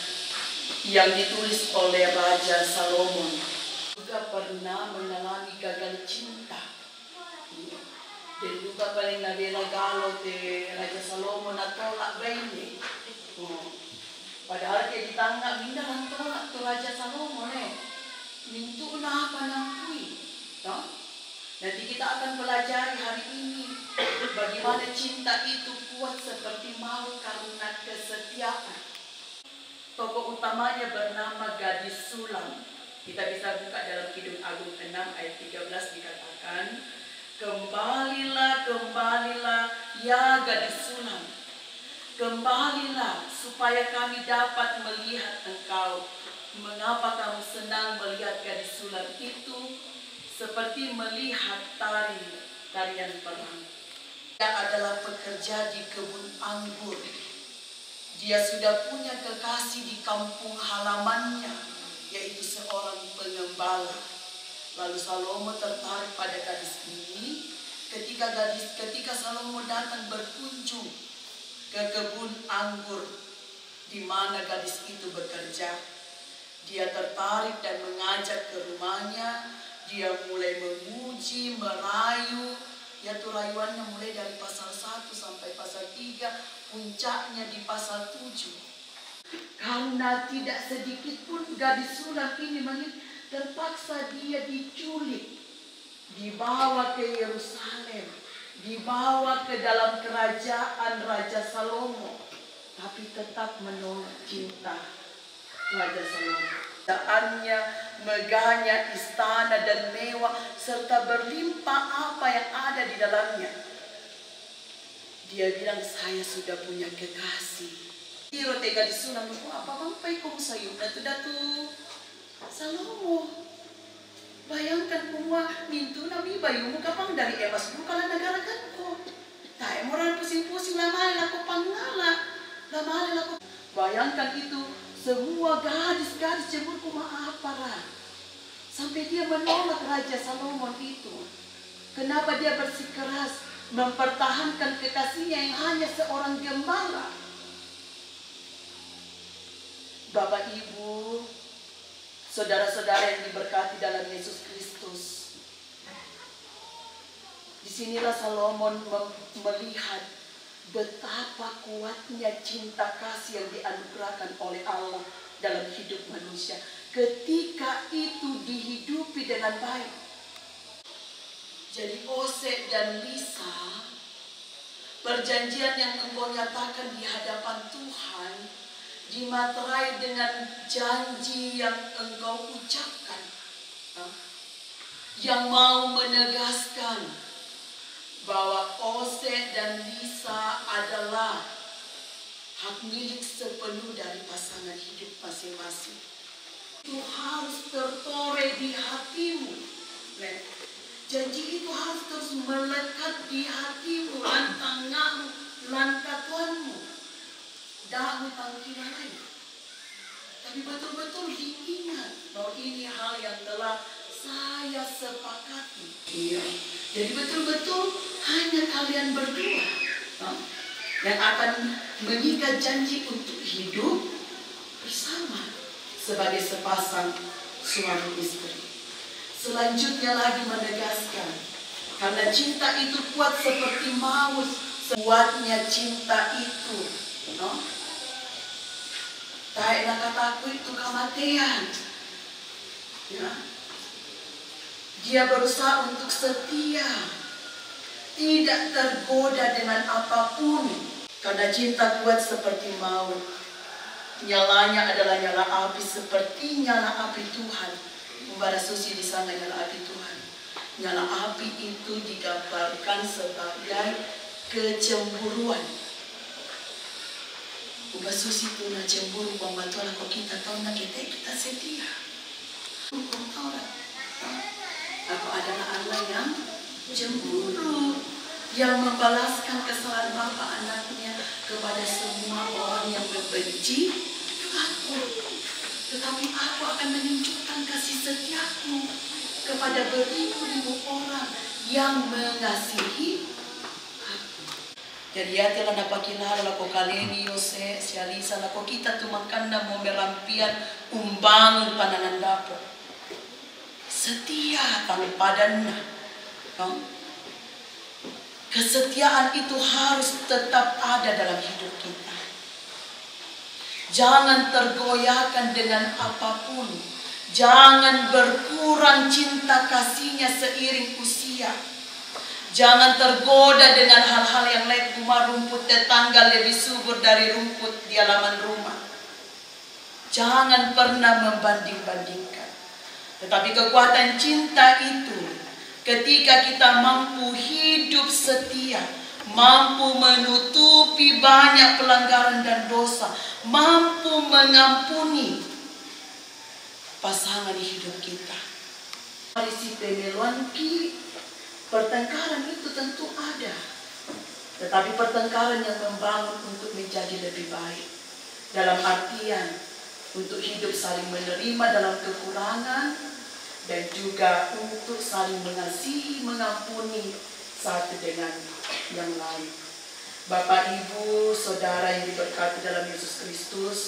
yang ditulis oleh Raja Salomon. Juga pernah mengalami gagal cinta. Dan juga paling nabela galau de Raja Salomon natolak bayi. Padahal dia ditangkap minta nantolak tu Raja Salomon mintu na apa nangkui. Nanti kita akan pelajari hari ini bagaimana cinta itu kuat seperti maut karena kesetiaan. Tokoh utamanya bernama Gadis Sulam. Kita bisa buka dalam Kidung Agung 6 ayat 13 dikatakan, kembalilah, kembalilah ya Gadis Sulam. Kembalilah supaya kami dapat melihat engkau. Mengapa kamu senang melihat Gadis Sulam itu? Seperti melihat tarian perang. Dia adalah pekerja di kebun anggur. Dia sudah punya kekasih di kampung halamannya, yaitu seorang pengembala. Lalu Salomo tertarik pada gadis ini. Ketika Salomo datang berkunjung ke kebun anggur di mana gadis itu bekerja, dia tertarik dan mengajak ke rumahnya. Dia mulai memuji, merayu. Ya tuh rayuannya mulai dari pasal 1 sampai pasal 3, puncaknya di pasal 7. Karena tidak sedikit pun Gadis Sulam ini terpaksa dia diculik, dibawa ke Yerusalem, dibawa ke dalam kerajaan Raja Salomo, tapi tetap menolak cinta Raja Salomo. Keadaannya, megahnya, istana dan mewah, serta berlimpah apa yang ada di dalamnya. Dia bilang, saya sudah punya kekasih. Tiro tega disulam, apa mampai kau sayur datu Salomo. Bayangkan kumwa mintu nabi bayumu kapang dari emas bukalah negara kan ko. Tak moral pusing-pusing lama aku pangala, lama aku. Bayangkan itu. Semua gadis-gadis jemur kumah aparah. Sampai dia menolak Raja Salomon itu. Kenapa dia bersikeras mempertahankan kekasihnya yang hanya seorang gembala? Bapak Ibu, saudara-saudara yang diberkati dalam Yesus Kristus. Disinilah Salomon melihat betapa kuatnya cinta kasih yang dianugerahkan oleh Allah dalam hidup manusia. Ketika itu dihidupi dengan baik. Jadi Ose dan Lisa, perjanjian yang engkau nyatakan di hadapan Tuhan, dimaterai dengan janji yang engkau ucapkan. Yang mau menegaskan bahwa Ose dan Lisa adalah hak milik sepenuh dari pasangan hidup masing-masing. Itu harus tertoreh di hatimu. Janji itu harus terus melekat di hatimu, lantanganmu, lantatuanmu. Dah tangkira lain. Tapi betul-betul diingat bahwa ini hal yang telah saya sepakati. Iya. Jadi betul-betul hanya kalian berdua. yang akan mengikat janji untuk hidup bersama sebagai sepasang suami istri. Selanjutnya lagi menegaskan, karena cinta itu kuat seperti maut, kuatnya cinta itu, no? Taiklah kataku itu kematian. Ya. Dia berusaha untuk setia, tidak tergoda dengan apapun, karena cinta kuat seperti maut. Nyalanya adalah nyala api seperti nyala api Tuhan. Membara Susi di sana nyala api Tuhan. Nyala api itu digambarkan sebagai kecemburuan. Ubah Susi itu na cemburu pembantu lah kok kita tahu nak kita setia. Kau tahu tak? Aku adalah Allah yang cemburu, yang membalaskan kesalahan bapa anaknya kepada semua orang yang membenci aku. Tetapi aku akan menunjukkan kasih setiaku kepada beribu-ribu orang yang mengasihi aku. Jadi ya telah dapat kilala lako kaleni yose sialisa lako kita tu makanda mo merampian umbangun pananan dapur. Setia tanpa dana. Kesetiaan itu harus tetap ada dalam hidup kita. Jangan tergoyahkan dengan apapun. Jangan berkurang cinta kasihnya seiring usia. Jangan tergoda dengan hal-hal yang lain. Rumah rumput tetangga lebih subur dari rumput di halaman rumah. Jangan pernah membanding-bandingkan. Tetapi kekuatan cinta itu ketika kita mampu hidup setia, mampu menutupi banyak pelanggaran dan dosa, mampu mengampuni pasangan di hidup kita. Marisi pemeluanki, pertengkaran itu tentu ada. Tetapi pertengkaran yang membangun untuk menjadi lebih baik. Dalam artian untuk hidup saling menerima dalam kekurangan dan juga untuk saling mengasihi, mengampuni satu dengan yang lain. Bapak, Ibu, Saudara yang diberkati dalam Yesus Kristus,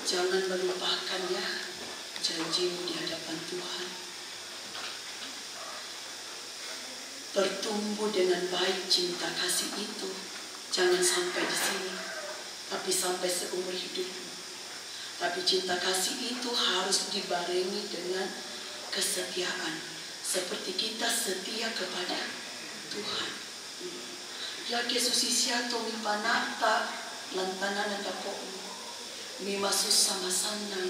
jangan melupakan ya janjimu di hadapan Tuhan. Bertumbuh dengan baik cinta kasih itu, jangan sampai di sini, tapi sampai seumur hidupmu. Tapi cinta kasih itu harus dibarengi dengan kesetiaan. Seperti kita setia kepada Tuhan. Ya Yesus isiato mipanata lantanan ada po. Mi masus sama sana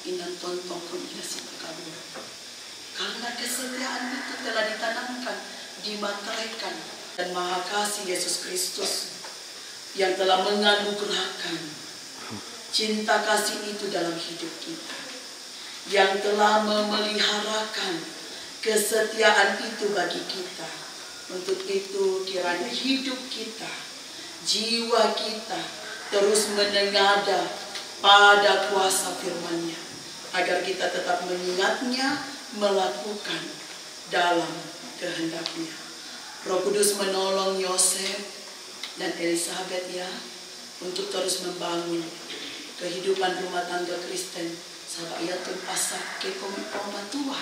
inan tontong pun kasih kabur. Karena kesetiaan itu telah ditanamkan, dimateraikan, dan Maha Kasih Yesus Kristus yang telah menganugerahkan cinta kasih itu dalam hidup kita, yang telah memeliharakan kesetiaan itu bagi kita. Untuk itu kiranya hidup kita, jiwa kita terus menengadah pada kuasa firman-Nya, agar kita tetap mengingatnya, melakukan dalam kehendak-Nya. Roh Kudus menolong Yosef dan Elizabeth ya, untuk terus membangun kehidupan rumah tangga Kristen. Sabak ia tu pasak ke poma tua.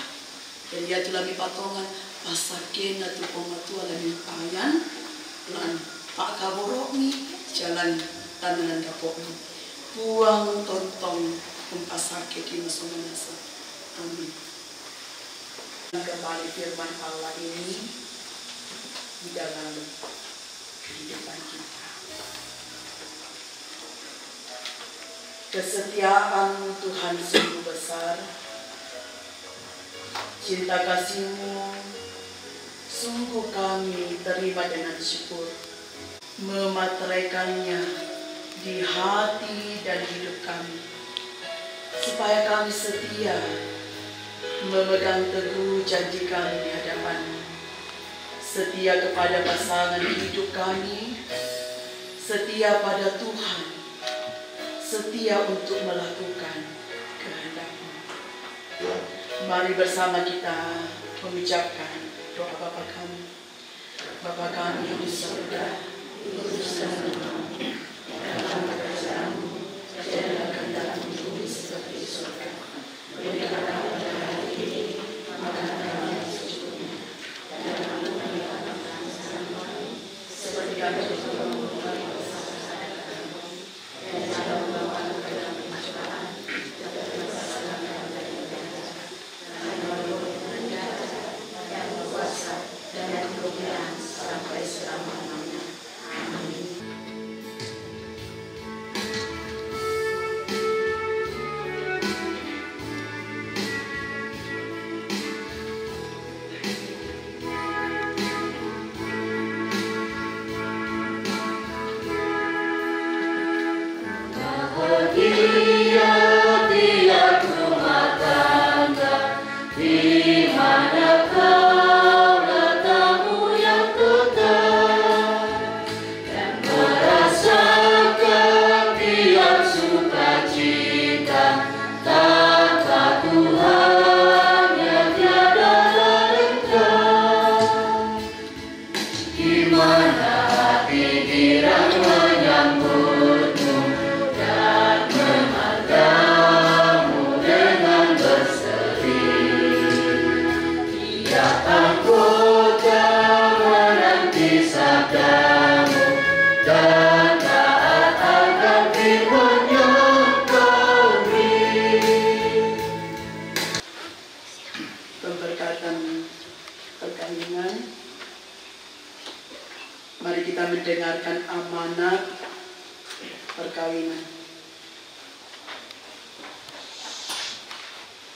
Jadi ia tu lami patongan pasak ke na tu poma tua lami payan. Lan pak kaborok ni jalan tanan dapok ni. Puang tontong pasak ke kini semua nasa. Amin. Kembali firman Allah ini di dalam kehidupan kita. Kesetiaan Tuhan sungguh besar. Cinta kasih-Mu sungguh kami terima dengan syukur. Memateraikannya di hati dan hidup kami, supaya kami setia memegang teguh janji kami di hadapan-Mu. Setia kepada pasangan hidup kami, setia pada Tuhan, setia untuk melakukan kehendak-Mu. Mari bersama kita mengucapkan doa Bapa kami. Bapa kami yang di surga, mendengarkan amanat perkawinan.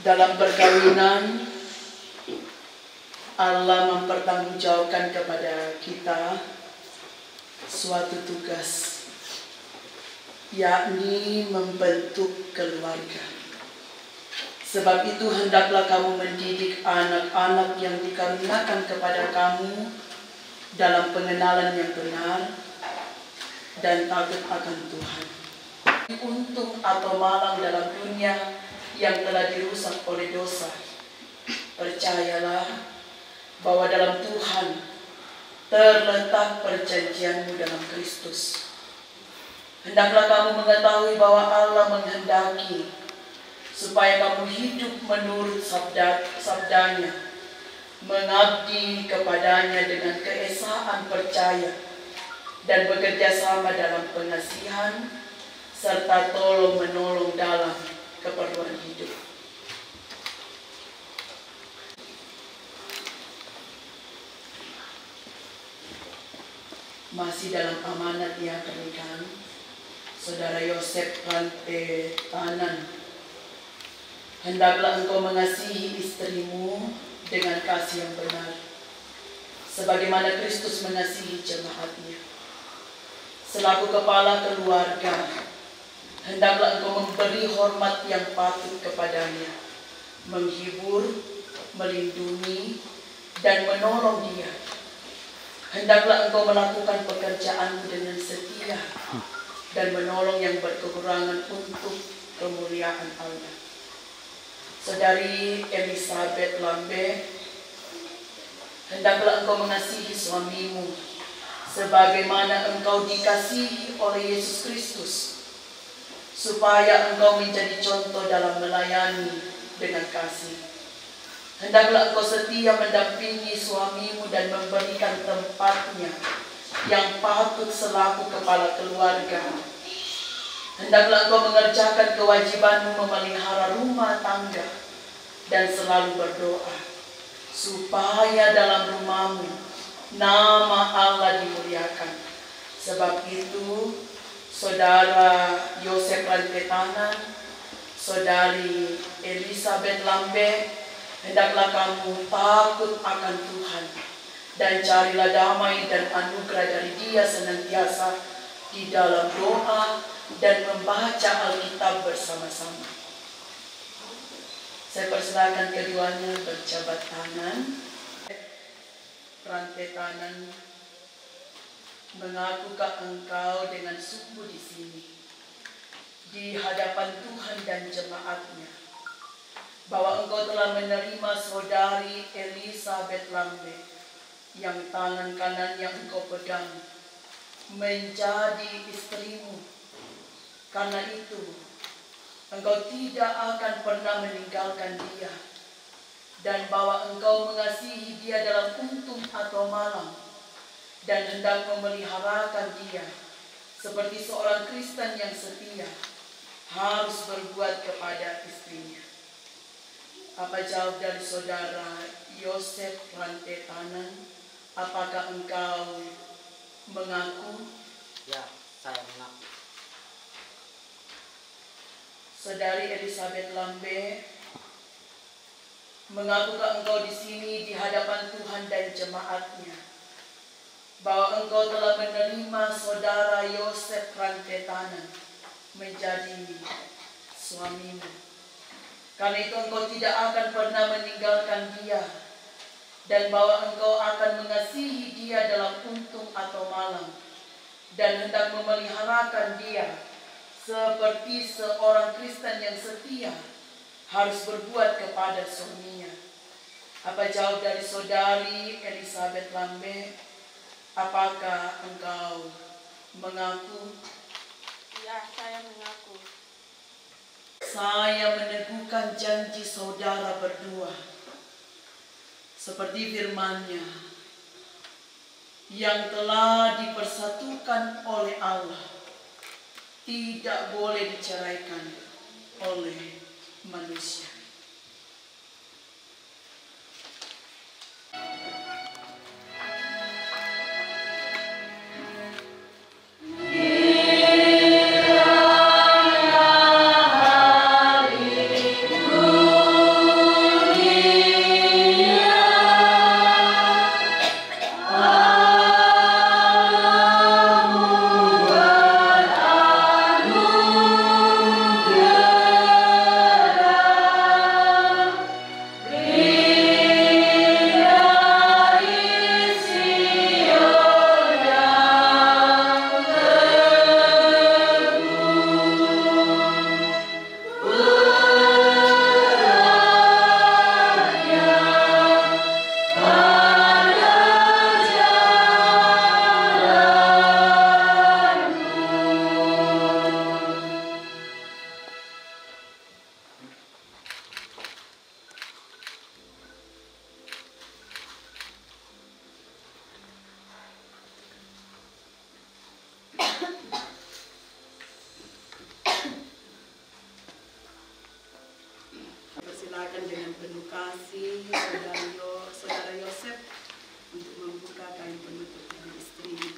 Dalam perkawinan, Allah mempertanggungjawabkan kepada kita suatu tugas, yakni membentuk keluarga. Sebab itu hendaklah kamu mendidik anak-anak yang dikaruniakan kepada kamu dalam pengenalan yang benar dan takut akan Tuhan. Untung atau malang dalam dunia yang telah dirusak oleh dosa, percayalah bahwa dalam Tuhan terletak perjanjianmu dalam Kristus. Hendaklah kamu mengetahui bahwa Allah menghendaki supaya kamu hidup menurut sabdanya, mengabdi kepadanya dengan keesaan percaya, dan bekerja sama dalam pengasihan, serta tolong-menolong dalam keperluan hidup. Masih dalam amanat yang pernikahan, Saudara Yosef Rante Tanan, hendaklah engkau mengasihi istrimu dengan kasih yang benar, sebagaimana Kristus mengasihi jemaatnya. Selaku kepala keluarga, hendaklah engkau memberi hormat yang patut kepadanya, menghibur, melindungi, dan menolong dia. Hendaklah engkau melakukan pekerjaanmu dengan setia dan menolong yang berkekurangan untuk kemuliaan Allah. Saudari Elizabeth Lambe, hendaklah engkau mengasihi suamimu sebagaimana engkau dikasihi oleh Yesus Kristus, supaya engkau menjadi contoh dalam melayani dengan kasih. Hendaklah engkau setia mendampingi suamimu dan memberikan tempatnya yang patut selaku kepala keluarga. Hendaklah engkau mengerjakan kewajibanmu memelihara rumah tangga dan selalu berdoa, supaya dalam rumahmu nama Allah dimuliakan. Sebab itu, Saudara Yosef Rantetanan, Saudari Elizabeth Lambe, hendaklah kamu takut akan Tuhan dan carilah damai dan anugerah dari Dia senantiasa di dalam doa dan membaca Alkitab bersama-sama. Saya persilakan keduanya berjabat tangan. Rantetanan, mengakukah engkau dengan sungguh di sini, di hadapan Tuhan dan jemaatnya, bahwa engkau telah menerima Saudari Elizabeth Lambe, yang tangan kanan yang engkau pegang menjadi istrimu. Karena itu, engkau tidak akan pernah meninggalkan dia, dan bahwa engkau mengasihi dia dalam untung atau malam, dan hendak memeliharakan dia seperti seorang Kristen yang setia harus berbuat kepada istrinya. Apa jawab dari saudara Yosef Rantetanan? Apakah engkau mengaku? Ya, saya mengaku. Saudari Elizabeth Lambe, mengapakah engkau di sini di hadapan Tuhan dan jemaatnya bahwa engkau telah menerima saudara Yosef Rantetanan menjadi suamimu? Karena itu engkau tidak akan pernah meninggalkan dia, dan bahwa engkau akan mengasihi dia dalam untung atau malam, dan hendak memeliharakan dia seperti seorang Kristen yang setia harus berbuat kepada suaminya. Apa jawab dari saudari Elizabeth Lambe? Apakah engkau mengaku? Ya, saya mengaku. Saya meneguhkan janji saudara berdua seperti firman-Nya yang telah dipersatukan oleh Allah tidak boleh diceraikan oleh manusia. Persilakan dengan penuh kasih saudara Yosef untuk membuka kain penutup dari istrinya.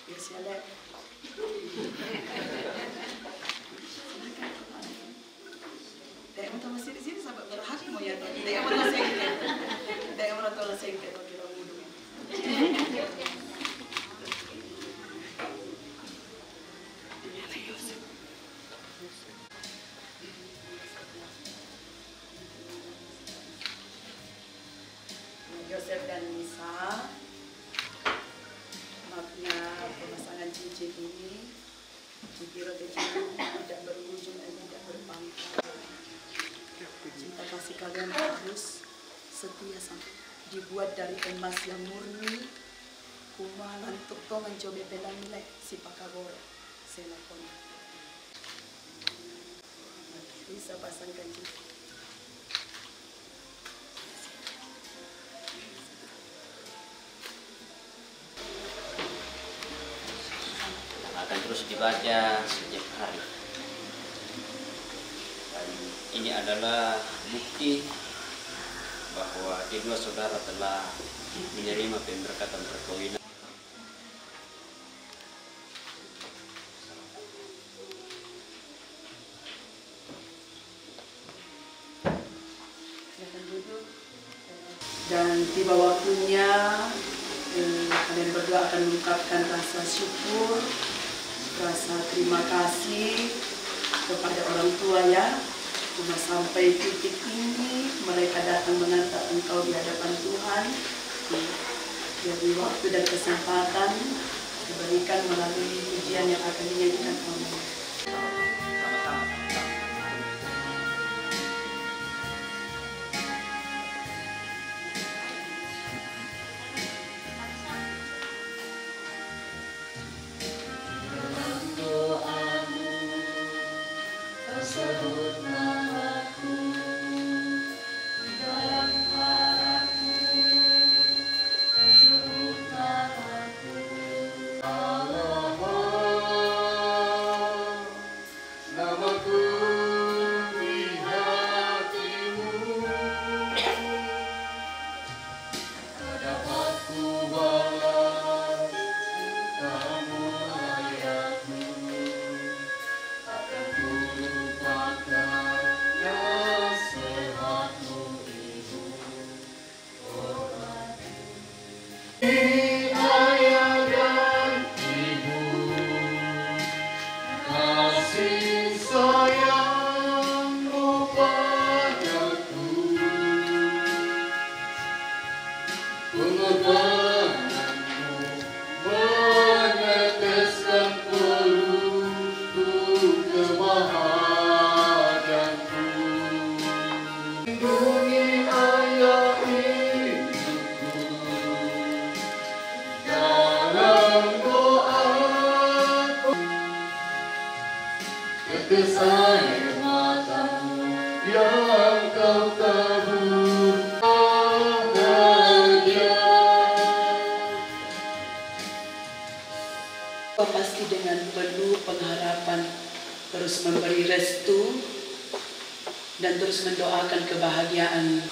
Ya, silakan. Dek mau tahu sini sampai berhak mau ya tuh. Dek mau tahu sini. Dek mau tahu sini kalau kita mudu. Yosef dan Nisa, makna pemasangan cincin ini dikira tidak berujung dan tidak berpangkal. Cinta kasih kalian harus setia sampai dibuat dari emas yang murni. Kumalan tuk tongan coba pelang nilai si pakagoro selakona. Bisa pasangkan cincin. Akan terus dibaca setiap hari. Dan ini adalah bukti bahwa kedua saudara telah menerima pemberkatan perkawinan. Dan tiba waktunya kalian berdua akan mengungkapkan rasa syukur, rasa terima kasih kepada orang tua ya. Cuma sampai titik ini mereka datang mengantar engkau di hadapan Tuhan. Jadi waktu dan kesempatan diberikan melalui pujian yang akan dinyanyikan oleh Pasti dengan penuh pengharapan terus memberi restu dan terus mendoakan kebahagiaan.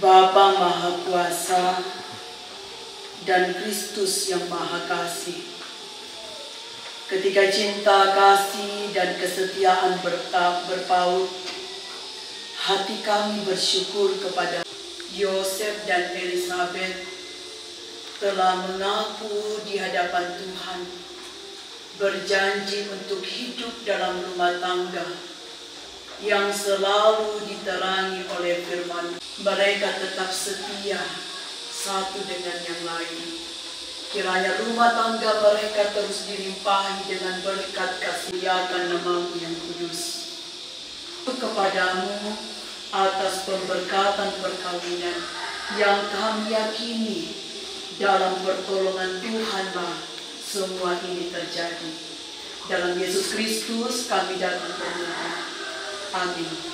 Bapa Maha Kuasa dan Kristus yang Maha Kasih, ketika cinta, kasih, dan kesetiaan berpaut, hati kami bersyukur kepada Yosef dan Elizabeth telah mengaku di hadapan Tuhan, berjanji untuk hidup dalam rumah tangga yang selalu diterangi oleh firman. Mereka tetap setia satu dengan yang lain. Kiranya rumah tangga mereka terus dilimpahi dengan berkat kasih akan nama-Mu yang kudus. Kepadamu atas pemberkatan perkawinan yang kami yakini dalam pertolongan Tuhanlah semua ini terjadi. Dalam Yesus Kristus kami datang berdoa. Amin.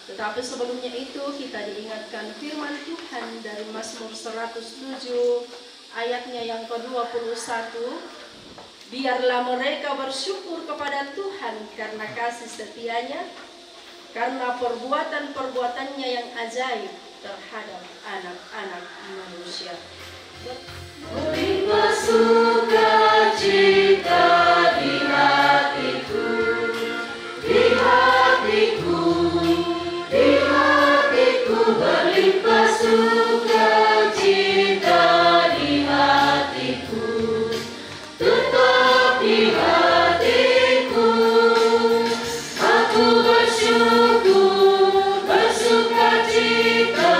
Tetapi sebelumnya itu kita diingatkan firman Tuhan dari Mazmur 107 ayatnya yang ke-21. Biarlah mereka bersyukur kepada Tuhan karena kasih setianya, karena perbuatan-perbuatannya yang ajaib terhadap anak-anak manusia. Melimpah sukacita di hatiku, di hatiku, di hatiku, berlimpah sukacita di hatiku, tetap di hatiku, aku bersyukur, bersukacita.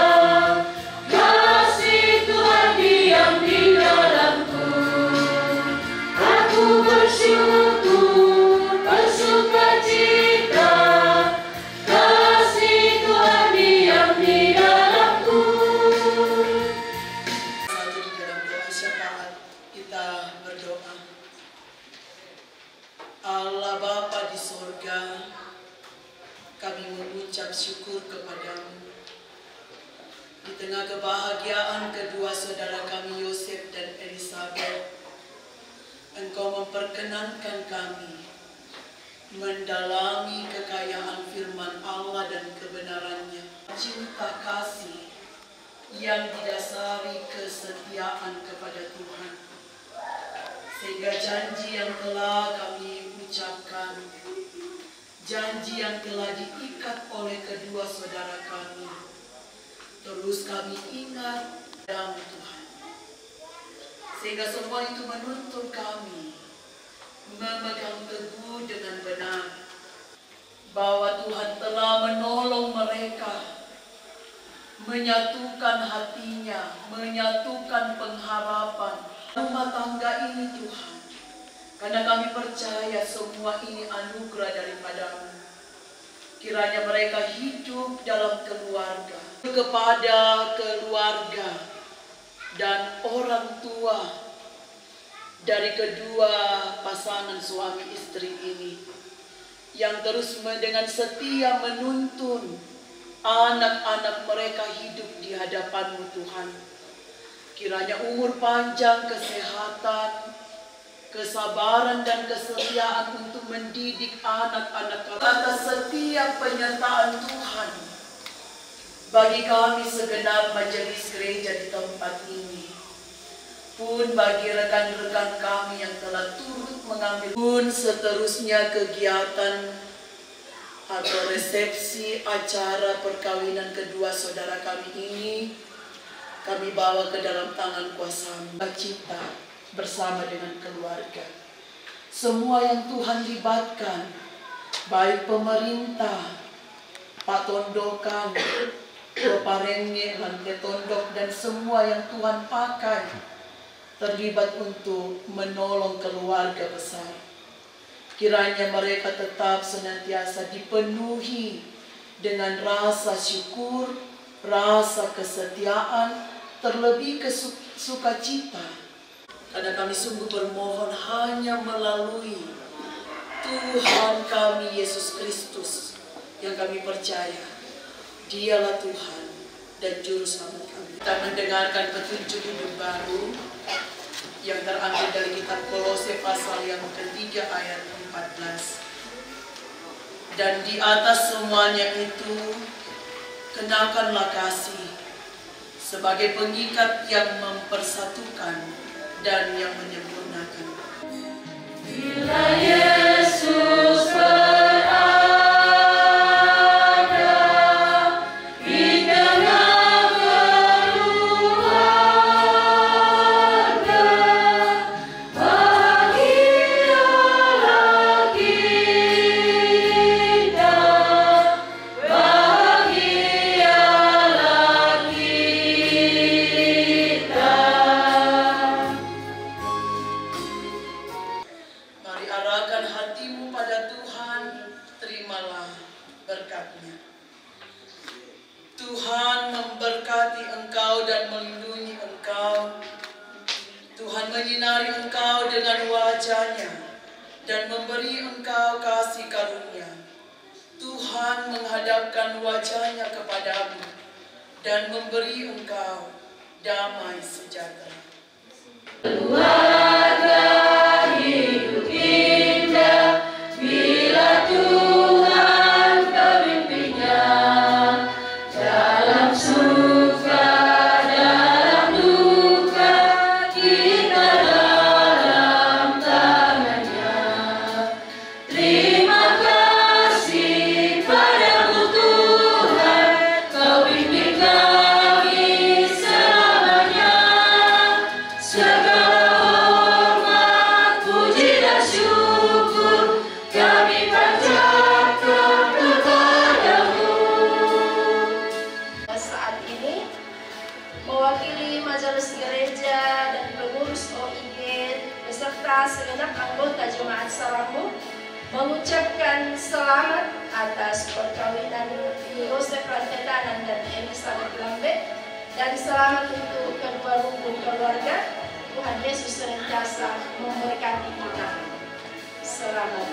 Syukur kepadamu di tengah kebahagiaan kedua saudara kami Yosef dan Elizabeth. Engkau memperkenankan kami mendalami kekayaan firman Allah dan kebenarannya, cinta kasih yang didasari kesetiaan kepada Tuhan, sehingga janji yang telah kami ucapkan, janji yang telah diikat oleh kedua saudara kami, terus kami ingat dalam Tuhan. Sehingga semua itu menuntun kami memegang teguh dengan benar bahwa Tuhan telah menolong mereka menyatukan hatinya, menyatukan pengharapan rumah tangga ini Tuhan. Karena kami percaya semua ini anugerah daripadamu. Kiranya mereka hidup dalam keluarga, kepada keluarga dan orang tua dari kedua pasangan suami istri ini, yang terus dengan setia menuntun anak-anak mereka hidup di hadapan-Mu Tuhan. Kiranya umur panjang, kesehatan, kesabaran dan kesetiaan untuk mendidik anak-anak atas setiap penyertaan Tuhan bagi kami segenap majelis gereja di tempat ini, pun bagi rekan-rekan kami yang telah turut mengambil, pun seterusnya kegiatan atau resepsi acara perkawinan kedua saudara kami ini, kami bawa ke dalam tangan kuasa-Mu. Cinta bersama dengan keluarga. Semua yang Tuhan libatkan, baik pemerintah, Pak Tondokan, Bapak Renge, Lantai Tondok, dan semua yang Tuhan pakai terlibat untuk menolong keluarga besar. Kiranya mereka tetap senantiasa dipenuhi dengan rasa syukur, rasa kesetiaan, terlebih sukacita. Karena kami sungguh bermohon hanya melalui Tuhan kami Yesus Kristus yang kami percaya Dialah Tuhan dan Juru Selamat kami. Kita mendengarkan petunjuk hidup baru yang terambil dari kitab Kolose pasal yang ketiga ayat 14. Dan di atas semuanya itu kenakanlah kasih sebagai pengikat yang mempersatukan dan yang menyempurnakan. Bila Yesus menyinari engkau dengan wajah-Nya dan memberi engkau kasih karunia. Tuhan menghadapkan wajah-Nya kepadamu dan memberi engkau damai sejahtera. Keluarga hidup indah bila Tuhan kau pimpinnya, dalam suka dalam duka kita dalam tangannya. Terima kasih padamu Tuhan, kau pimpin kami selamanya. Segala hormat, puji dan syukur kami panjatkan kepadamu. Saat ini mewakili majelis gereja dan pengurus OIG beserta segenap anggota jemaat Salamu mengucapkan selamat atas perkawinan Yosef Rantetanan dan Elizabeth Lambe, dan selamat untuk kedua rukun keluarga. Tuhan Yesus senantiasa memberkati kita. Selamat.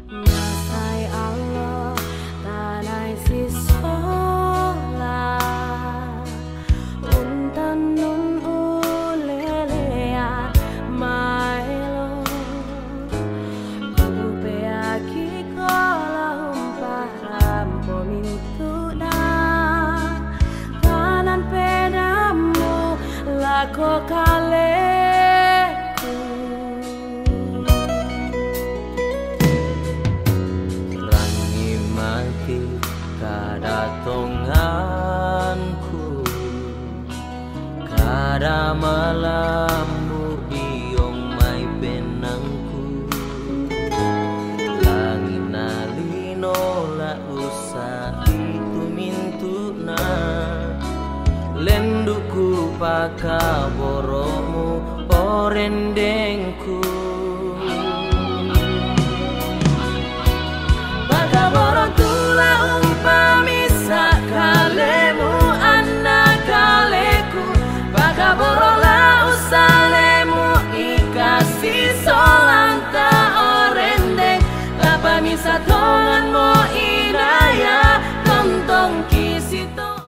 Masai Allah tanai sisola untan nun pakaboromu orendengku. Pakaboro tula umpami sakalemu anak kaleku. Pakaboro la usalemu ikasi solanta orendeng. Papa misa tongan mo inaya tontong kisito.